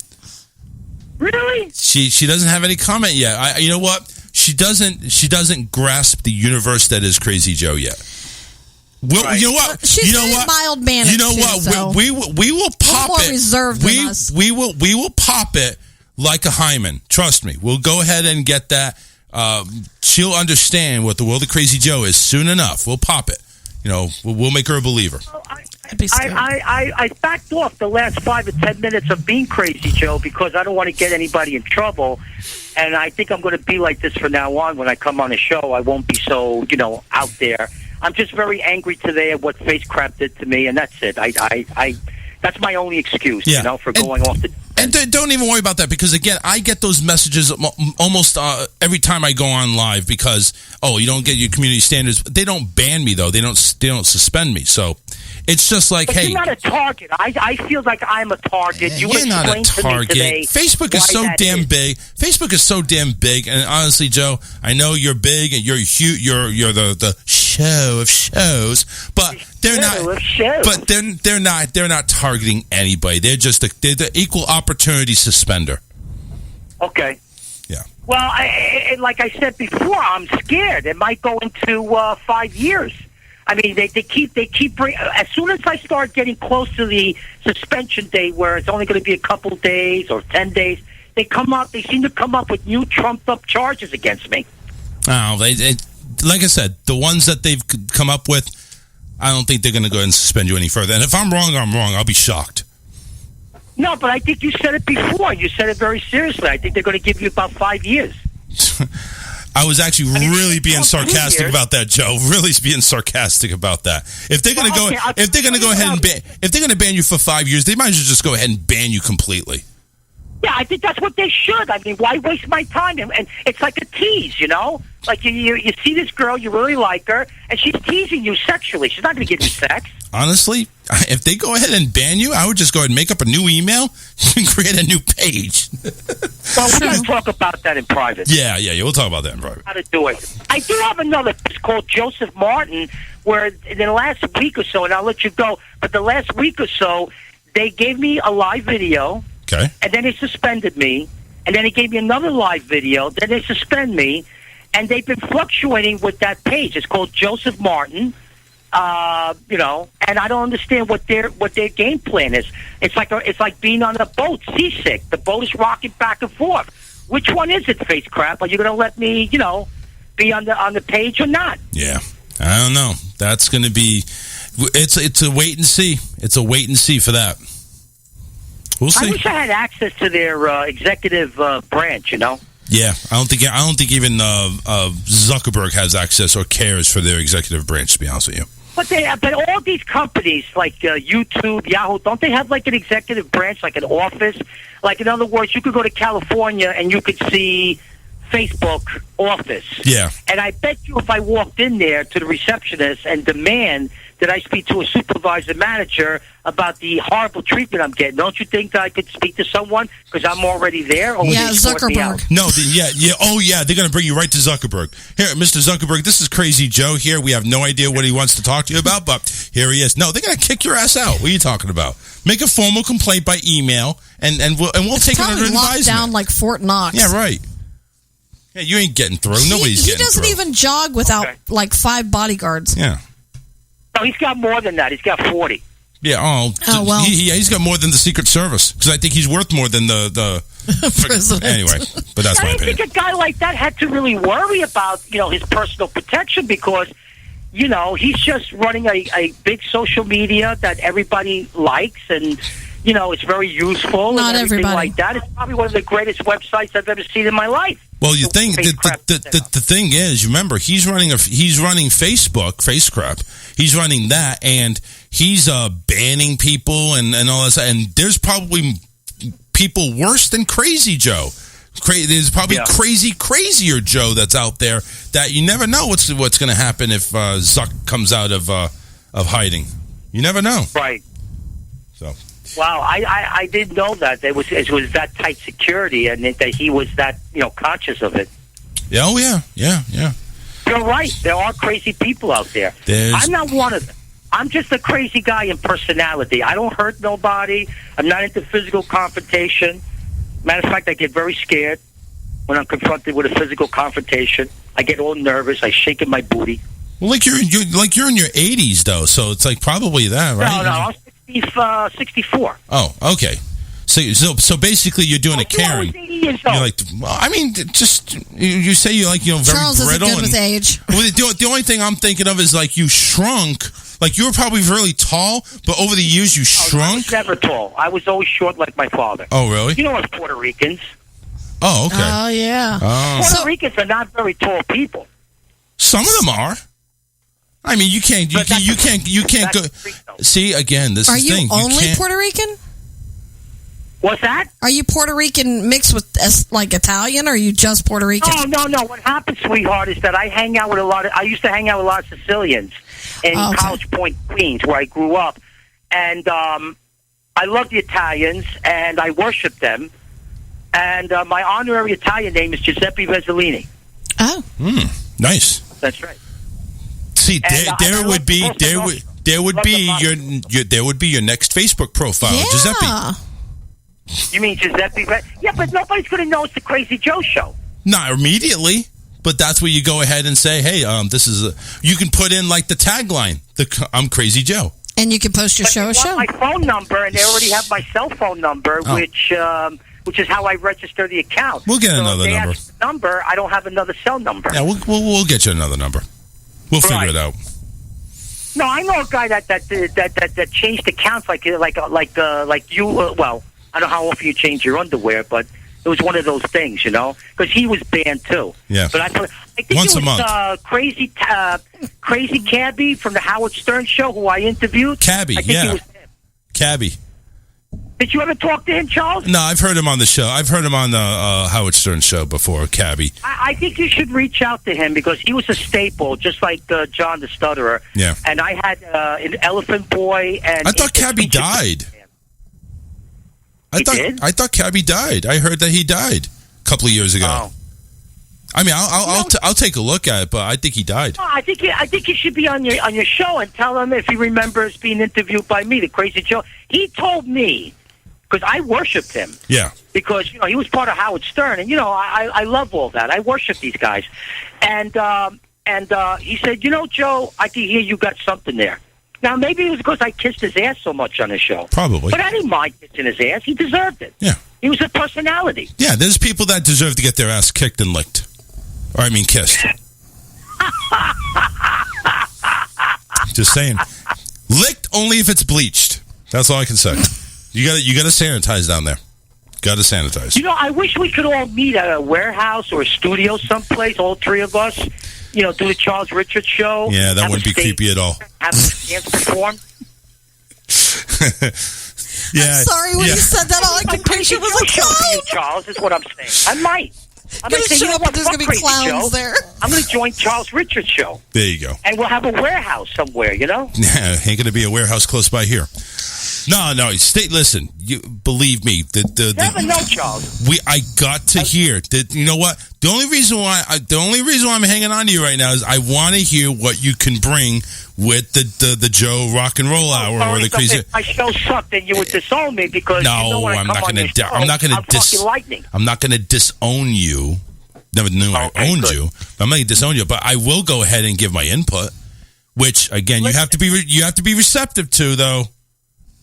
Really? She doesn't have any comment yet. You know what? She doesn't grasp the universe that is Crazy Joe yet. Right. You know what? She's mild mannered. You know what? So we will pop more it. Reserved than us. We will pop it like a hymen. Trust me. We'll go ahead and get that. She'll understand what the world of Crazy Joe is soon enough. We'll pop it. We'll make her a believer. I backed off the last 5 or 10 minutes of being Crazy Joe because I don't want to get anybody in trouble. And I think I'm going to be like this from now on. When I come on the show, I won't be so, out there. I'm just very angry today at what Face Crap did to me, and that's it. That's my only excuse, for going off the... And don't even worry about that because, again, I get those messages almost every time I go on live because, you don't get your community standards. They don't ban me, though. They don't suspend me. So it's just like, hey... You're not a target. I feel like I'm a target. You're not a target. Facebook is so damn big. Facebook is so damn big. And honestly, Joe, I know you're big and you're huge. You're the show of shows. But they're not... But they're not targeting anybody. They're just they're the equal opportunity suspender. Okay. Yeah. Well, like I said before, I'm scared. It might go into 5 years. I mean, they keep as soon as I start getting close to the suspension date, where it's only going to be a couple days or 10 days, they seem to come up with new trumped up charges against me. Oh, like I said, the ones that they've come up with, I don't think they're going to go ahead and suspend you any further. And if I'm wrong, I'm wrong. I'll be shocked. No, but I think you said it before. You said it very seriously. I think they're going to give you about 5 years. I was actually really being sarcastic about that, Joe. Really being sarcastic about that. If they're going to if they're going to ban you for 5 years, they might as well just go ahead and ban you completely. Yeah, I think that's what they should. I mean, why waste my time? And it's like a tease, Like you see this girl, you really like her, and she's teasing you sexually. She's not going to give you sex. Honestly, if they go ahead and ban you, I would just go ahead and make up a new email and create a new page. Well, we're going to talk about that in private. Yeah, we'll talk about that in private. How to do it. I do have another. It's called Joseph Martin, where in the last week or so, and I'll let you go, but the last week or so, they gave me a live video. Okay. And then they suspended me. And then they gave me another live video. Then they suspend me. And they've been fluctuating with that page. It's called Joseph Martin. And I don't understand what their game plan is. It's like being on a boat, seasick. The boat is rocking back and forth. Which one is it, Face Crap? Are you going to let me, be on the page or not? Yeah. I don't know. That's going to be... It's a wait and see. It's a wait and see for that. We'll see. I wish I had access to their executive branch. Yeah, I don't think even Zuckerberg has access or cares for their executive branch. To be honest with you, but all these companies like YouTube, Yahoo, don't they have like an executive branch, like an office? Like in other words, you could go to California and you could see Facebook office. Yeah. And I bet you if I walked in there to the receptionist and demand that I speak to a supervisor manager about the horrible treatment I'm getting, don't you think that I could speak to someone because I'm already there? Or yeah, Zuckerberg. No, they're going to bring you right to Zuckerberg. Here, Mr. Zuckerberg, this is Crazy Joe here. We have no idea what he wants to talk to you about, but here he is. No, they're going to kick your ass out. What are you talking about? Make a formal complaint by email, and we'll take it under advisement. Down like Fort Knox. Yeah, right. Yeah, you ain't getting through. Nobody's getting through. He doesn't even jog without like 5 bodyguards. Yeah. No, he's got more than that. He's got 40. Yeah. Oh well. He's got more than the Secret Service because I think he's worth more than the president. Anyway, but that's my opinion. I think a guy like that had to really worry about his personal protection because he's just running a big social media that everybody likes and. It's very useful Not and everything everybody. like that. It's probably one of the greatest websites I've ever seen in my life. Well, you think the thing is, remember, he's running Facebook, face crap. He's running that, and he's banning people and all that. And there's probably people worse than Crazy Joe. There's probably crazier Joe that's out there that you never know what's going to happen if Zuck comes out of hiding. You never know, right? So. Wow, I didn't know that it was that tight security and that he was that conscious of it. Yeah, oh yeah. You're right. There are crazy people out there. I'm not one of them. I'm just a crazy guy in personality. I don't hurt nobody. I'm not into physical confrontation. Matter of fact, I get very scared when I'm confronted with a physical confrontation. I get all nervous. I shake in my booty. Well, you're in your 80s though, so it's like probably that, right? No, I'm 64. Oh, okay. So basically, you're doing a Karen. You're like, well, I mean, just you say you're like very Charles brittle. Charles is good with age. Well, the only thing I'm thinking of is like you shrunk. Like you were probably really tall, but over the years you shrunk. I was never tall. I was always short like my father. Oh, really? You know us Puerto Ricans. Oh, okay. Oh, yeah. Puerto Ricans are not very tall people. Some of them are. I mean, you can't go. See, again, this is the thing. Are you only Puerto Rican? What's that? Are you Puerto Rican mixed with like Italian, or are you just Puerto Rican? Oh, no. What happens, sweetheart, is that I used to hang out with a lot of Sicilians in College Point, Queens, where I grew up. And I love the Italians, and I worship them. And my honorary Italian name is Giuseppe Vezzolini. Oh. Nice. That's right. See, there would be your next Facebook profile, Giuseppe. You mean Giuseppe? Yeah, but nobody's going to know it's the Crazy Joe show. Not immediately, but that's where you go ahead and say, "Hey, this is." You can put in like the tagline, "I'm Crazy Joe," and you can post your show. My phone number, and they already have my cell phone number, which is how I register the account. We'll get another number. I don't have another cell number. Yeah, we'll get you another number. We'll figure it out. No, I know a guy that changed accounts like you. Well, I don't know how often you change your underwear, but it was one of those things, because he was banned too. Yeah. But I think once it was, a month. Crazy Cabby from the Howard Stern show, who I interviewed. Cabby, yeah. Cabby. Did you ever talk to him, Charles? No, I've heard him on the show. I've heard him on the Howard Stern show before, Cabby. I think you should reach out to him because he was a staple, just like John the Stutterer. Yeah. And I had an Elephant Boy. And I thought Cabby died. I thought Cabby died. I heard that he died a couple of years ago. Oh. I mean, I'll take a look at it, but I think he died. Oh, I think you should be on your show and tell him if he remembers being interviewed by me, the Crazy Joe. He told me, because I worshipped him. Yeah. Because he was part of Howard Stern, and I love all that. I worship these guys, and he said, Joe, I can hear you got something there. Now, maybe it was because I kissed his ass so much on the show. Probably. But I didn't mind kissing his ass. He deserved it. Yeah. He was a personality. Yeah, there's people that deserve to get their ass kicked and licked. Or, I mean, kissed. Just saying. Licked only if it's bleached. That's all I can say. You got to sanitize down there. Got to sanitize. I wish we could all meet at a warehouse or a studio someplace, all three of us. Do the Charles Richardson show. Yeah, that wouldn't be creepy at all. Have a dance perform. Yeah. I'm sorry when you said that. All I could picture was a clown. Charles is what I'm saying. I might say, show up and there's going to be clowns there. I'm going to join Charles Richardson show. There you go. And we'll have a warehouse somewhere, Yeah, ain't going to be a warehouse close by here. No. Listen, you believe me. You never know, Charles. I got to hear that. You know what? The only reason why I'm hanging on to you right now is I want to hear what you can bring with the Joe Rock and Roll Hour or the Crazy. If my show sucked, then you would disown me because I'm not going to disown you. Never knew I owned you. I'm not going to disown you, but I will go ahead and give my input. Which again, you have to be receptive to, though.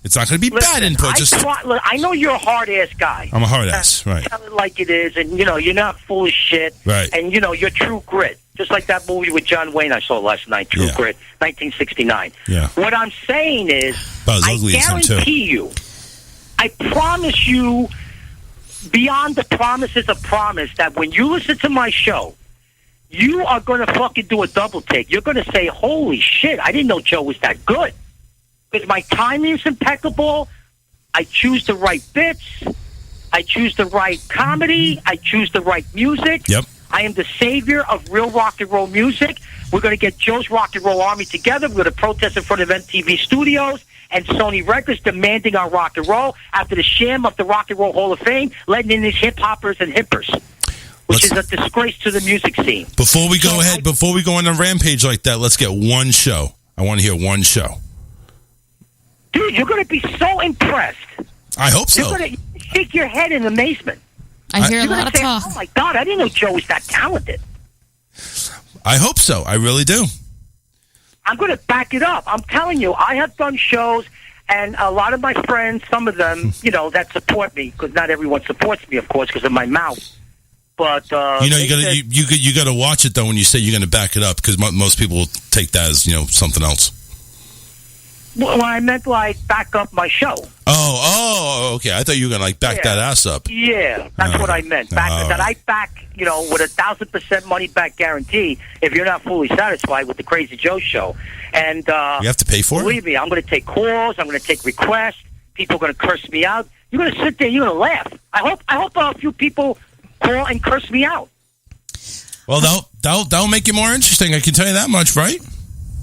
It's not going to be bad input. Look, I know you're a hard-ass guy. I'm a hard-ass, right. Tell it like it is, and, you're not full of shit. Right. And, you're True Grit. Just like that movie with John Wayne I saw last night, True Grit, 1969. Yeah. What I'm saying is, I guarantee you, I promise you, beyond the promises of promise, that when you listen to my show, you are going to fucking do a double take. You're going to say, holy shit, I didn't know Joe was that good. Because my timing is impeccable. I choose the right bits. I choose the right comedy. I choose the right music. Yep. I am the savior of real rock and roll music. We're going to get Joe's Rock and Roll Army together. We're going to protest in front of MTV Studios and Sony Records demanding our rock and roll after the sham of the Rock and Roll Hall of Fame, letting in these hip-hoppers and hippers, which is a disgrace to the music scene. Before we go on a rampage like that, let's get one show. I want to hear one show. Dude, you're going to be so impressed. I hope so. You're going to shake your head in amazement. I hear a lot of talk. Oh, my God, I didn't know Joe was that talented. I hope so. I really do. I'm going to back it up. I'm telling you, I have done shows, and a lot of my friends, some of them, that support me, because not everyone supports me, of course, because of my mouth. But you got to watch it though when you say you're going to back it up, because most people will take that as something else. Well, I meant back up my show. Oh, okay. I thought you were going to back that ass up. Yeah, that's what I meant. I back, with 1,000% money back guarantee if you're not fully satisfied with the Crazy Joe show. And you have to pay for it? Believe me, I'm going to take calls. I'm going to take requests. People are going to curse me out. You're going to sit there. You're going to laugh. I hope a few people call and curse me out. Well, that'll make you more interesting. I can tell you that much, right?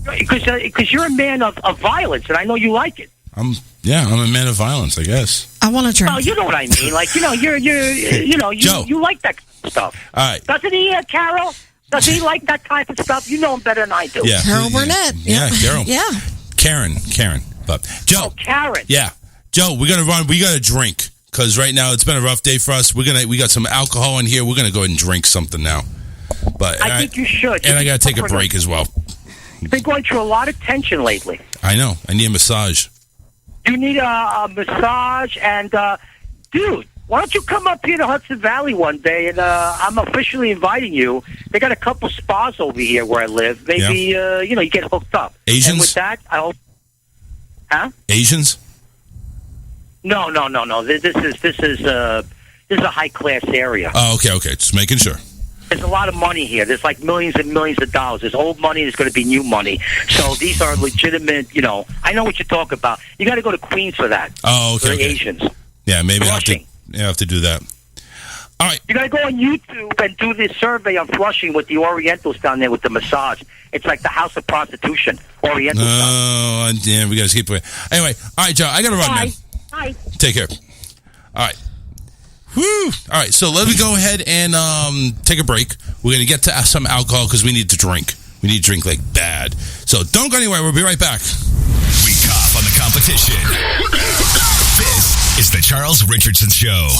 Because you're a man of violence, and I know you like it. I'm a man of violence, I guess. I want to drink. Oh, you know what I mean. Joe. You like that stuff. All right. Doesn't he, Carol? Does he like that type of stuff? You know him better than I do. Yeah. Carol Burnett. Yeah, Carol. Yeah. Karen. But Joe. Oh, Karen. Yeah. Joe, we're gonna run. We got to drink because right now it's been a rough day for us. We got some alcohol in here. We're gonna go ahead and drink something now. But I think you should. And I got to take a break as well. You've been going through a lot of tension lately. I know. I need a massage. You need a massage, and dude, why don't you come up here to Hudson Valley one day, and I'm officially inviting you. They got a couple spas over here where I live. Maybe you get hooked up. Asians? And with that, I hope. Huh? Asians? No. This is a high class area. Oh, okay. Just making sure. There's a lot of money here. There's millions and millions of dollars. There's old money. There's going to be new money. So these are legitimate, I know what you're talking about. You got to go to Queens for that. Oh, okay. For the Asians. Yeah, maybe I have to do that. All right. You got to go on YouTube and do this survey on Flushing with the Orientals down there with the massage. It's like the house of prostitution. Oriental Oh, damn. We got to keep away. Anyway, all right, Joe. I got to run, man. Bye. Take care. All right. Whew. All right, so let me go ahead and take a break. We're going to get to some alcohol because we need to drink. We need to drink bad. So don't go anywhere. We'll be right back. We cough on the competition. This is the Charles Richardson Show.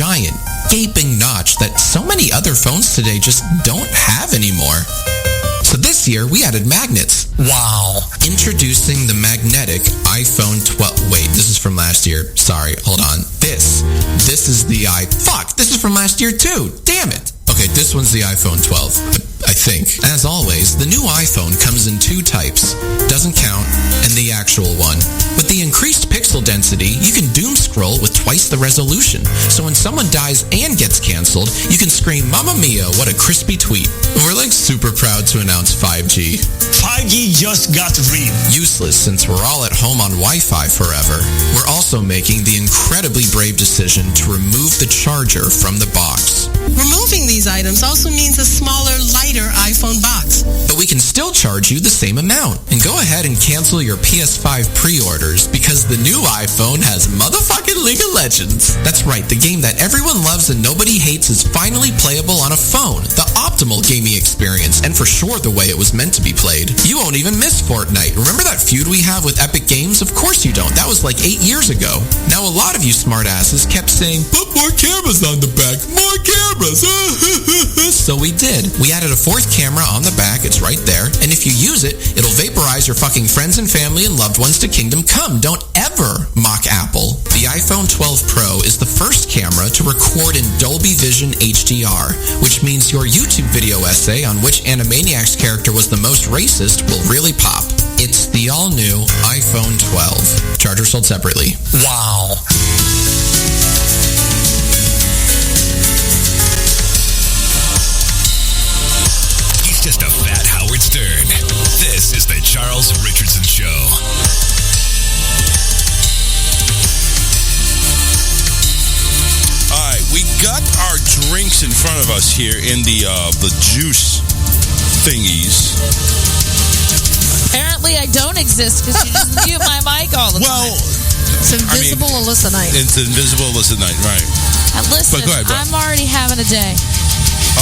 giant, gaping notch that so many other phones today just don't have anymore. So this year, we added magnets. Wow. Introducing the magnetic iPhone 12. Wait, this is from last year. Sorry, hold on. This is the this is from last year too. Damn it. Okay, this one's the iPhone 12. I think. As always, the new iPhone comes in two types. Doesn't count, and the actual one. With the increased pixel density, you can doom scroll with twice the resolution. So when someone dies and gets canceled, you can scream, "Mamma mia, what a crispy tweet." We're like super proud to announce 5G. 5G just got real. Useless since we're all at home on Wi-Fi forever. We're also making the incredibly brave decision to remove the charger from the box. Removing these items also means a smaller, lighter iPhone box. But we can still charge you the same amount. And go ahead and cancel your PS5 pre-orders because the new iPhone has motherfucking League of Legends. That's right, the game that everyone loves and nobody hates is finally playable on a phone. The optimal gaming experience, and for sure the way it was meant to be played. You won't even miss Fortnite. Remember that feud we have with Epic Games? Of course you don't. That was like 8 years ago. Now a lot of you smartasses kept saying, "Put more cameras on the back, more cameras." So we did. We added a fourth camera on the back. It's right there. And if you use it, it'll vaporize your fucking friends and family and loved ones to Kingdom Come. Don't ever mock Apple. The iPhone 12 Pro is the first camera to record in Dolby Vision HDR, which means your YouTube video essay on which Animaniacs character was the most racist will really pop. It's the all-new iPhone 12. Charger sold separately. Wow. He's just a fat Howard Stern. This is the Charles Richardson Show. All right, we got our drinks in front of us here in the juice thingies. Apparently, I don't exist because you just mute my mic all the time. Well, it's invisible Alyssonite. It's invisible Alyssonite, right? Listen, But go ahead, bro. I'm already having a day.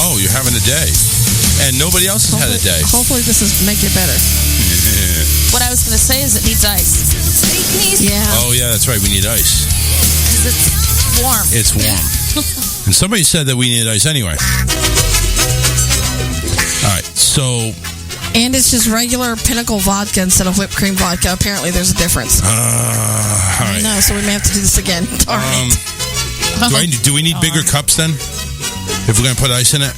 Oh, you're having a day. And nobody else has had a day. Hopefully this is make it better. What I was going to say is it needs ice. Yeah. Oh, yeah, that's right. We need ice. Because it's warm. It's warm. And somebody said that we need ice anyway. All right, so... And it's just regular Pinnacle vodka instead of whipped cream vodka. Apparently there's a difference. All right. I know, so we may have to do this again. Darn it. Do we need bigger cups then? If we're going to put ice in it?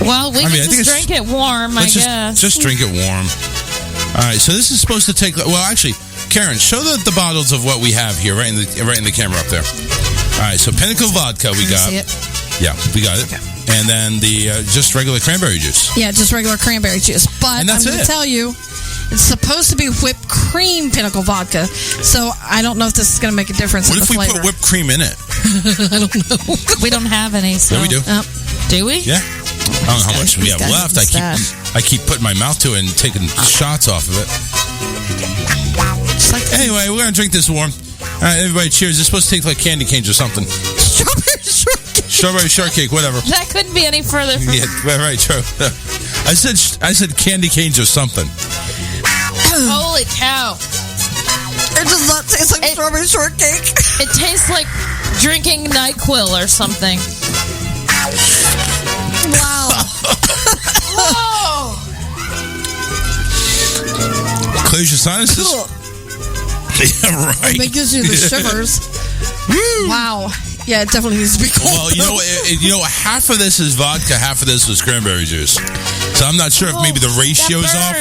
Well, we can just drink it warm, I guess. Just drink it warm. All right, so this is supposed to take... Well, actually, Karen, show the bottles of what we have here, right in the camera up there. All right, so Pinnacle vodka we got. See it? Yeah, we got it. Okay. And then the just regular cranberry juice. Yeah, just regular cranberry juice. But I'm going to tell you, it's supposed to be whipped cream Pinnacle vodka. So I don't know if this is going to make a difference in the flavor. What if we put whipped cream in it? I don't know. We don't have any. So. Yeah, we do. Do we? Yeah. I don't know how much we have left. I keep putting my mouth to it and taking shots off of it. Anyway, we're going to drink this warm. All right, everybody, cheers. It's supposed to taste like candy canes or something. Strawberry shortcake, whatever. That couldn't be any further from... Yeah, right, true. I said candy canes or something. Holy cow. It does not taste like strawberry shortcake. It tastes like drinking NyQuil or something. Wow. Whoa. Clears your sinuses? Cool. Yeah, right. It gives you the shivers. Woo. Wow. Yeah, it definitely needs to be cold. Well, you know, half of this is vodka, half of this was cranberry juice. So I'm not sure if maybe the ratio's off.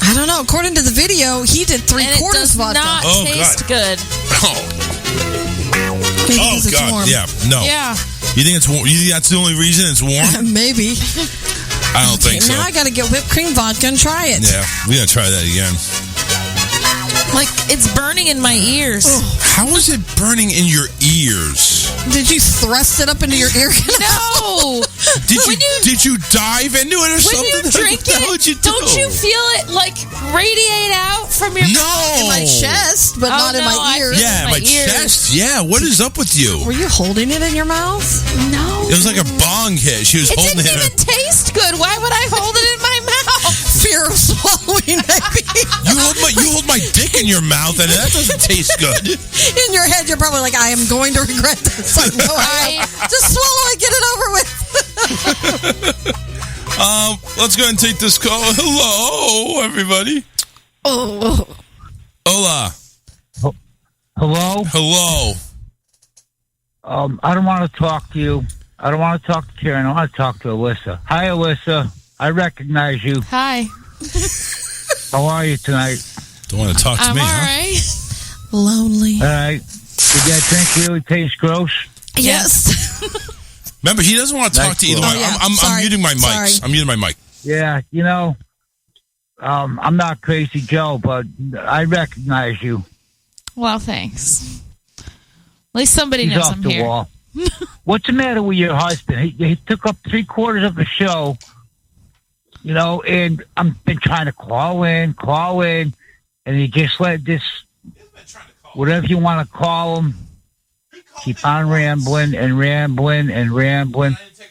I don't know. According to the video, he did 3/4 vodka. Not taste good. Oh God! Warm. Yeah, no. Yeah. You think it's warm? You think that's the only reason it's warm? Maybe. I don't think so. Now I got to get whipped cream vodka and try it. Yeah, we gotta try that again. Like, it's burning in my ears. How is it burning in your ears? Did you thrust it up into your ear canal? No. Did you dive into it or something? When you drink it, don't you feel it, like, radiate out from your mouth? In my chest, but not in my ears. Yeah, my chest. Yeah, what is up with you? Were you holding it in your mouth? No. It was like a bong hit. She was holding it. It didn't even taste good. Why would I hold it in my mouth? Fear of swallowing it. You hold my dick in your mouth, and that doesn't taste good. In your head, you're probably like, I am going to regret this. Like, no, just swallow it, get it over with. Let's go ahead and take this call. Hello, everybody. Oh. Hola. Hello? Hello. I don't want to talk to you. I don't want to talk to Karen. I want to talk to Alyssa. Hi, Alyssa. I recognize you. Hi. How are you tonight? Don't want to talk to me, all huh? right. Lonely. All right. Did that drink really taste gross? Yes. Remember, he doesn't want to talk to either one. yeah. I'm muting my mics. Sorry. I'm muting my mic. Yeah, I'm not Crazy Joe, but I recognize you. Well, thanks. At least somebody He's knows off I'm the here. wall. What's the matter with your husband? He took up 3/4 of the show, and I've been trying to call in, and he just let this, whatever you want to call him, keep on rambling.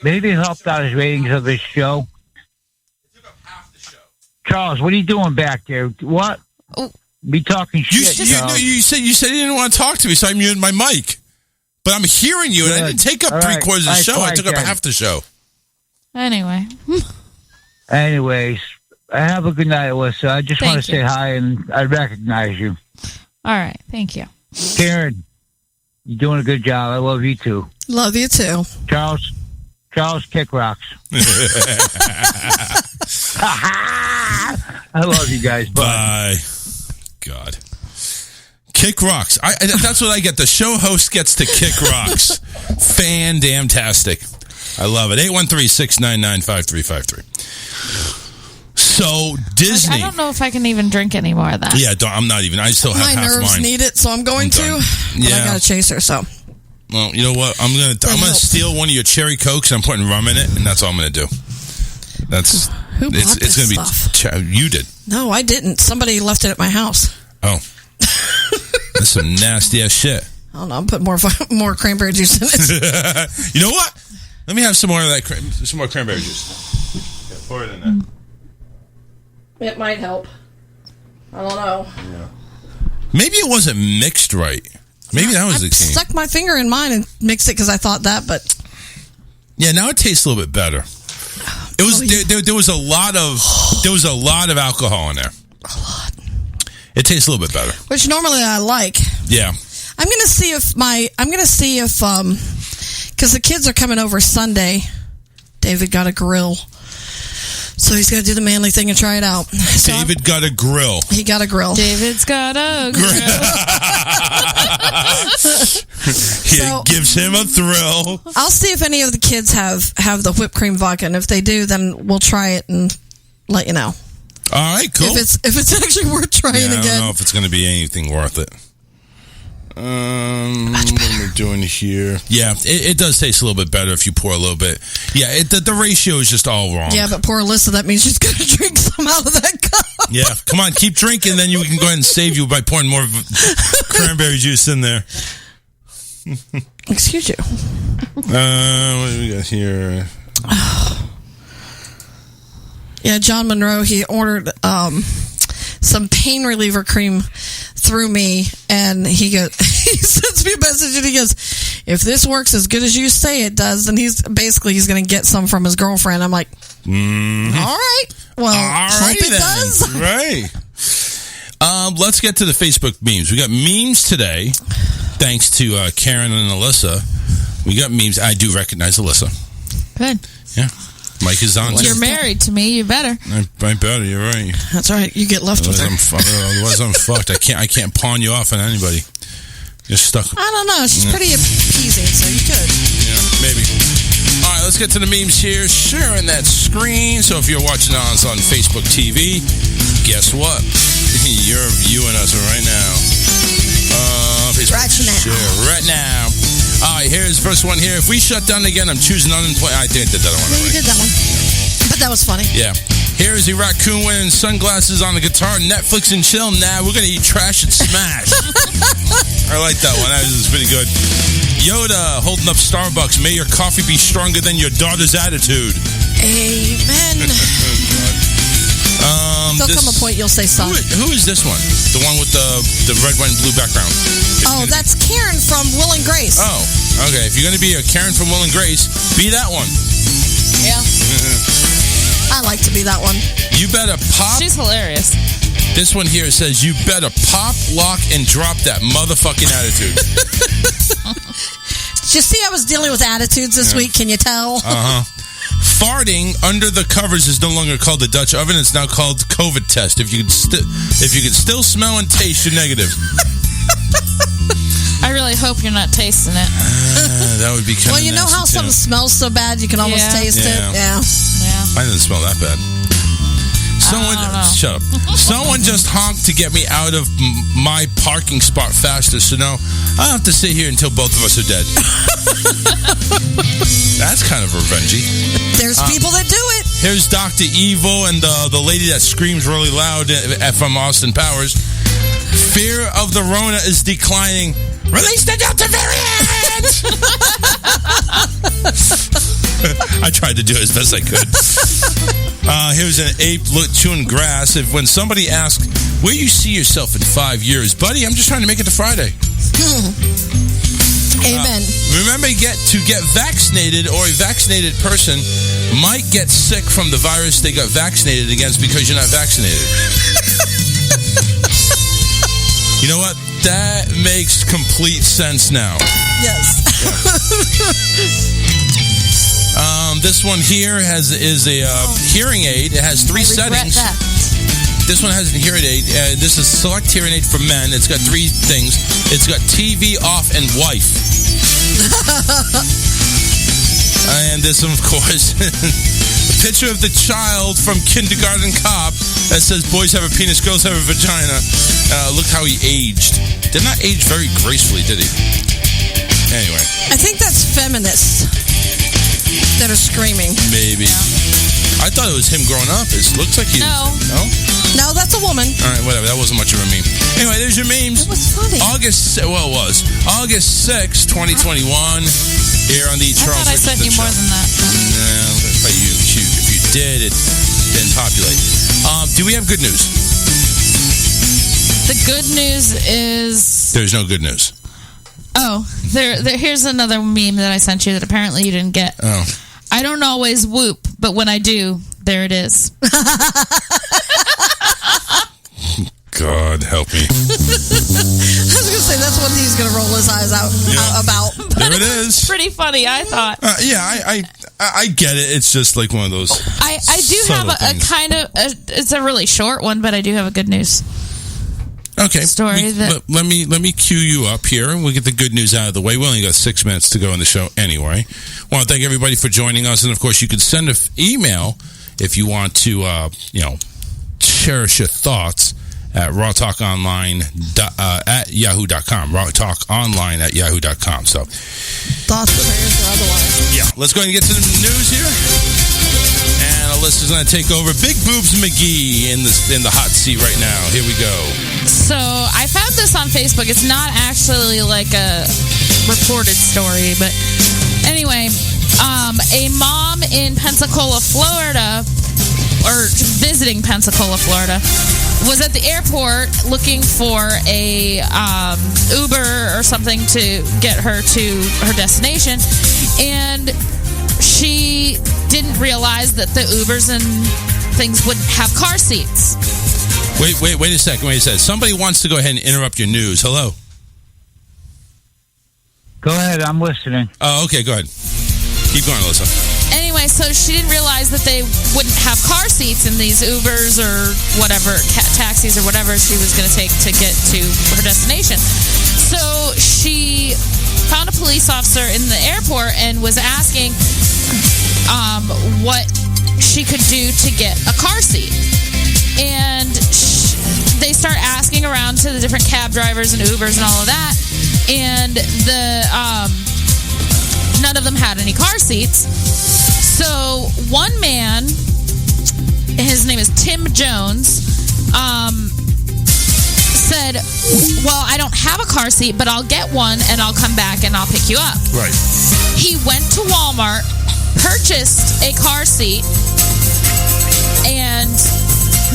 Maybe it helped out his ratings of his show. Charles, what are you doing back there? What? Oh. Be talking shit. You said you didn't want to talk to me, so I muted my mic. But I'm hearing you, and I didn't take up All 3/4 of the show. I took up then. half the show. Anyway. Anyways, have a good night, Alyssa. I just want to say hi, and I recognize you. All right. Thank you. Karen, you're doing a good job. I love you, too. Love you, too. Charles, kick rocks. I love you guys. Bye. God. Kick rocks. That's what I get. The show host gets to kick rocks. Fan-damn-tastic. I love it. 813-699-5353. So, Disney. I don't know if I can even drink any more of that. Yeah, I'm not even. I still have half mine. My nerves need it, so I'm going to. But Yeah. I got to chase her, so. Well, you know what? I'm gonna steal one of your cherry cokes and I'm putting rum in it, and that's all I'm gonna do. That's Who bought it's gonna this stuff? You did. No, I didn't. Somebody left it at my house. Oh, that's some nasty ass shit. I don't know. I'm putting more cranberry juice in it. You know what? Let me have some more of that. Some more cranberry juice. Yeah, pour it in there. It might help. I don't know. Yeah. Maybe it wasn't mixed right. Maybe that was the key. Stuck my finger in mine and mixed it because I thought that, but yeah, now it tastes a little bit better. It was there was a lot of alcohol in there. A lot. It tastes a little bit better, which normally I like. Yeah. I'm gonna see if because the kids are coming over Sunday. David got a grill. So he's got to do the manly thing and try it out. So David got a grill. He got a grill. David's got a grill. It gives him a thrill. I'll see if any of the kids have the whipped cream vodka, and if they do, then we'll try it and let you know. All right, cool. If it's actually worth trying again. I don't know if it's going to be anything worth it. What am I doing here? Yeah, it does taste a little bit better if you pour a little bit. Yeah, the ratio is just all wrong. Yeah, but poor Alyssa, that means she's going to drink some out of that cup. Yeah, come on, keep drinking, then we can go ahead and save you by pouring more cranberry juice in there. Excuse you. What do we got here? Yeah, John Monroe, he ordered some pain reliever cream through me, and he sends me a message and he goes, if this works as good as you say it does, then he's going to get some from his girlfriend. I'm like, all right. Well, hope it does. Right. Let's get to the Facebook memes. We got memes today, thanks to Karen and Alyssa. We got memes. I do recognize Alyssa. Good. Yeah. Mike is on. You're married to me. You better. I better. You're right. That's right. You get left with her. Otherwise, I'm fucked. I can't pawn you off on anybody. You're stuck. I don't know. She's pretty appeasing, so you could. Yeah, maybe. All right, let's get to the memes here. Sharing that screen. So if you're watching us on Facebook TV, guess what? You're viewing us right now. Facebook. Right now. All right, here's the first one here. If we shut down again, I'm choosing unemployment. I think I did that one. Yeah, you did that one. But that was funny. Yeah. Here's the raccoon wearing sunglasses on the guitar, Netflix and chill. Nah, we're going to eat trash and smash. I like that one. That was pretty good. Yoda holding up Starbucks. May your coffee be stronger than your daughter's attitude. Amen. There'll come a point you'll say son. Who is this one? The one with the red, white, and blue background. That's Karen from Will and Grace. Oh, okay. If you're going to be a Karen from Will and Grace, be that one. Yeah. I like to be that one. You better pop. She's hilarious. This one here says, you better pop, lock, and drop that motherfucking attitude. Did you see I was dealing with attitudes this week? Can you tell? Farting under the covers is no longer called the Dutch oven. It's now called COVID test. If you could still smell and taste, you're negative. I really hope you're not tasting it. That would be kind of Well, you know how something smells so bad you can almost taste it? Yeah. Mine doesn't smell that bad. Shut up. Someone just honked to get me out of my parking spot faster, so now I'll have to sit here until both of us are dead. That's kind of revengey. There's people that do it. Here's Dr. Evil and the lady that screams really loud from Austin Powers. Fear of the Rona is declining. Release the Delta variant! I tried to do it as best I could. Here's an ape chewing grass. When somebody asks, where you see yourself in 5 years? Buddy, I'm just trying to make it to Friday. Amen. Remember, to get vaccinated, or a vaccinated person might get sick from the virus they got vaccinated against because you're not vaccinated. You know what? That makes complete sense now. Yes. This one here is a hearing aid. It has 3 settings. That. This one has a hearing aid. This is select hearing aid for men. It's got 3 things. It's got TV off and wife. And this one, of course, a picture of the child from Kindergarten Cop that says boys have a penis, girls have a vagina. Look how he aged. Did not age very gracefully, did he? Anyway. I think that's feminists that are screaming. Maybe. I thought it was him growing up. It looks like he... No. No? No, that's a woman. All right, whatever. That wasn't much of a meme. Anyway, there's your memes. It was funny. August 6, 2021, here on the Charles I thought I sent you more than that. No, if you did, it didn't populate. Do we have good news? The good news is... There's no good news. Oh, here's another meme that I sent you that apparently you didn't get. Oh. I don't always whoop, but when I do, there it is. God help me. I was going to say, that's what he's going to roll his eyes out about. There it is. Pretty funny, I thought. I get it. It's just like one of those. I do have a kind of... it's a really short one, but I do have a good news. Okay. Story let me cue you up here, and we'll get the good news out of the way. We only got 6 minutes to go in the show anyway. I want to thank everybody for joining us, and of course, you can send an email if you want to, cherish your thoughts at rawtalkonline at yahoo.com. rawtalkonline@yahoo.com. So, thoughts, prayers, or otherwise. Yeah, let's go ahead and get to the news here. And Alyssa's going to take over. Big Boobs McGee in the hot seat right now. Here we go. So I found this on Facebook. It's not actually like a reported story, but anyway, a mom in Pensacola, Florida, or visiting Pensacola, Florida, was at the airport looking for a Uber or something to get her to her destination, and she didn't realize that the Ubers and things wouldn't have car seats. Wait a second. Somebody wants to go ahead and interrupt your news. Hello? Go ahead, I'm listening. Oh, okay, go ahead. Keep going, Alyssa. Anyway, so she didn't realize that they wouldn't have car seats in these Ubers or whatever, taxis or whatever she was going to take to get to her destination. So she found a police officer in the airport and was asking what she could do to get a car seat. And they start asking around to the different cab drivers and Ubers and all of that. And none of them had any car seats. So one man, his name is Tim Jones, said, well, I don't have a car seat, but I'll get one and I'll come back and I'll pick you up. Right. He went to Walmart, purchased a car seat, and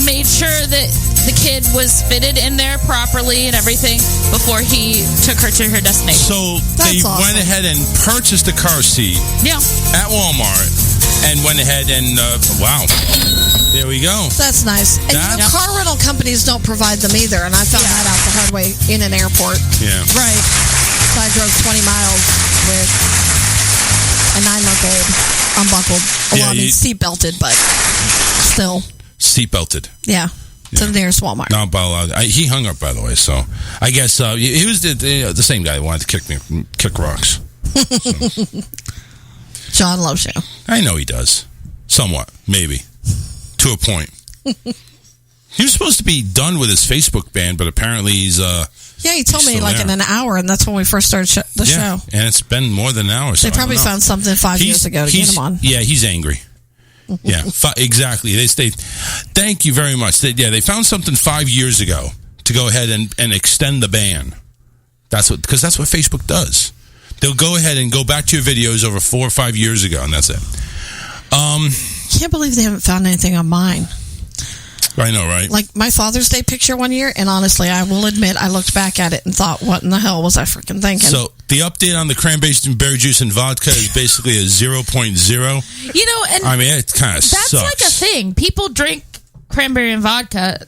made sure that the kid was fitted in there properly and everything before he took her to her destination. So they went ahead and purchased a car seat at Walmart and went ahead and, wow, there we go. That's nice. And car rental companies don't provide them either, and I found that out the hard way in an airport. Yeah. Right. So I drove 20 miles with a 9-month-old unbuckled. Well, seat-belted, but still. Seat-belted. Yeah. To the nearest Walmart. Not allowed. He hung up, by the way, so I guess he was the same guy that wanted to kick rocks. So. John loves you. I know he does. Somewhat, maybe. To a point. He was supposed to be done with his Facebook ban, but apparently he's... yeah, he told me like in an hour, and that's when we first started the show. And it's been more than an hour. So they probably found something 5 years ago to get him on. Yeah, he's angry. Yeah, exactly. They thank you very much. They found something 5 years ago to go ahead and extend the ban. Because that's what Facebook does. They'll go ahead and go back to your videos over 4 or 5 years ago, and that's it. Can't believe they haven't found anything on mine. I know, right? Like my Father's Day picture one year, and honestly, I will admit, I looked back at it and thought, what in the hell was I freaking thinking? So the update on the cranberry juice and vodka is basically a 0.0. You know, and I mean, it kind of sucks. That's like a thing. People drink cranberry and vodka.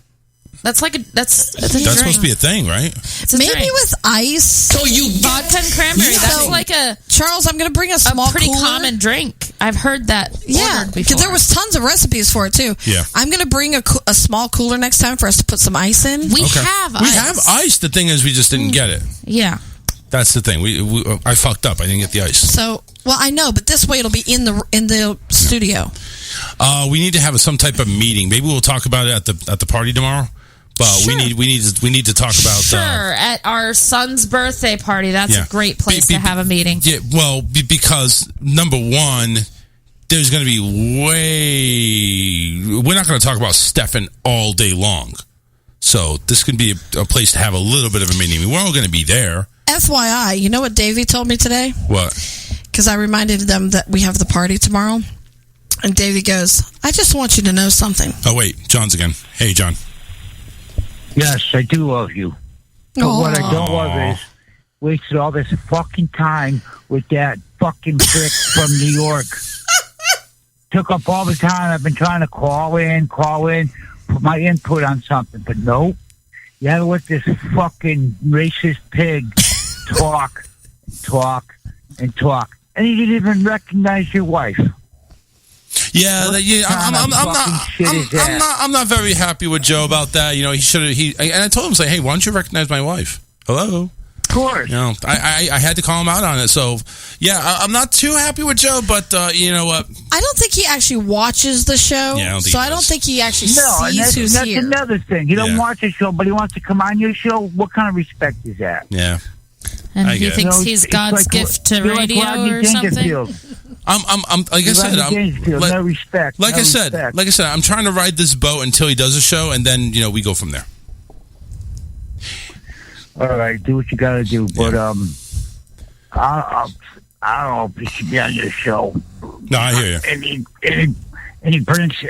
That's like that's supposed to be a thing, right? Maybe with ice. So vodka and cranberry. That's like a Charles. I'm going to bring a small, pretty cooler. Common drink. I've heard that. Yeah, because there was tons of recipes for it too. Yeah, I'm going to bring a small cooler next time for us to put some ice in. We have ice. The thing is, we just didn't get it. Yeah, that's the thing. I fucked up. I didn't get the ice. So, well, I know, but this way it'll be in the studio. We need to have some type of meeting. Maybe we'll talk about it at the party tomorrow. But we need to talk about at our son's birthday party. That's a great place to have a meeting. Yeah, well, because number one, there's going to be we're not going to talk about Stefan all day long. So this could be a place to have a little bit of a meeting. We're all going to be there. FYI, you know what Davey told me today? What? Because I reminded them that we have the party tomorrow, and Davey goes, "I just want you to know something." Oh wait, John's again. Hey, John. Yes, I do love you. But what I don't love is wasted all this fucking time with that fucking prick from New York. Took up all the time. I've been trying to call in, put my input on something, but nope. You had to let this fucking racist pig talk. And he didn't even recognize your wife. Yeah, I'm not very happy with Joe about that. You know, and I told him, hey, why don't you recognize my wife? Hello? Of course. You know, I had to call him out on it. So, yeah, I'm not too happy with Joe, but you know what? I don't think he actually watches the show. Yeah, I don't think he actually sees who's that's here. That's another thing. He don't watch the show, but he wants to come on your show. What kind of respect is that? Yeah. And he thinks he's God's gift to radio or something? I'm like I said, no respect. Like I said, I'm trying to ride this boat until he does a show, and then we go from there. All right, do what you got to do, but I don't know if he should be on your show. No, I hear you. And he brings,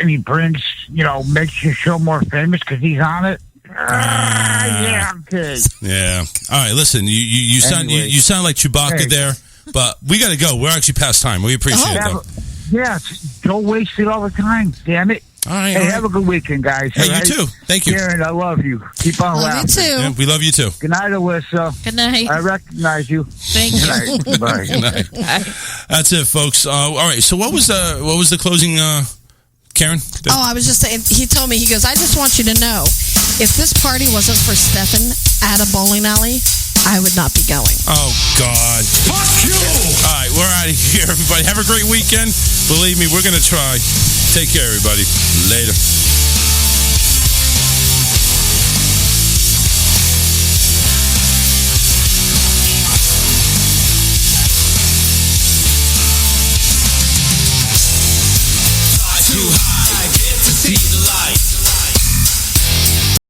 makes your show more famous because he's on it. Yeah, okay. Yeah. All right. Listen, you sound like Chewbacca there, but we got to go. We're actually past time. We appreciate it. Though. Yeah, don't waste it all the time. Damn it. All right. Hey, have a good weekend, guys. Hey, you too. Thank you. Karen, I love you. Keep on laughing. Love you too. Yeah, we love you too. Good night, Alyssa. Good night. I recognize you. Thank you. Good night. Bye. Good night. That's it, folks. All right. So what was the closing? Karen? I was just saying, he told me, he goes, I just want you to know, if this party wasn't for Stefan at a bowling alley, I would not be going. Oh, God. Fuck you! All right, we're out of here, everybody. Have a great weekend. Believe me, we're going to try. Take care, everybody. Later. Too high.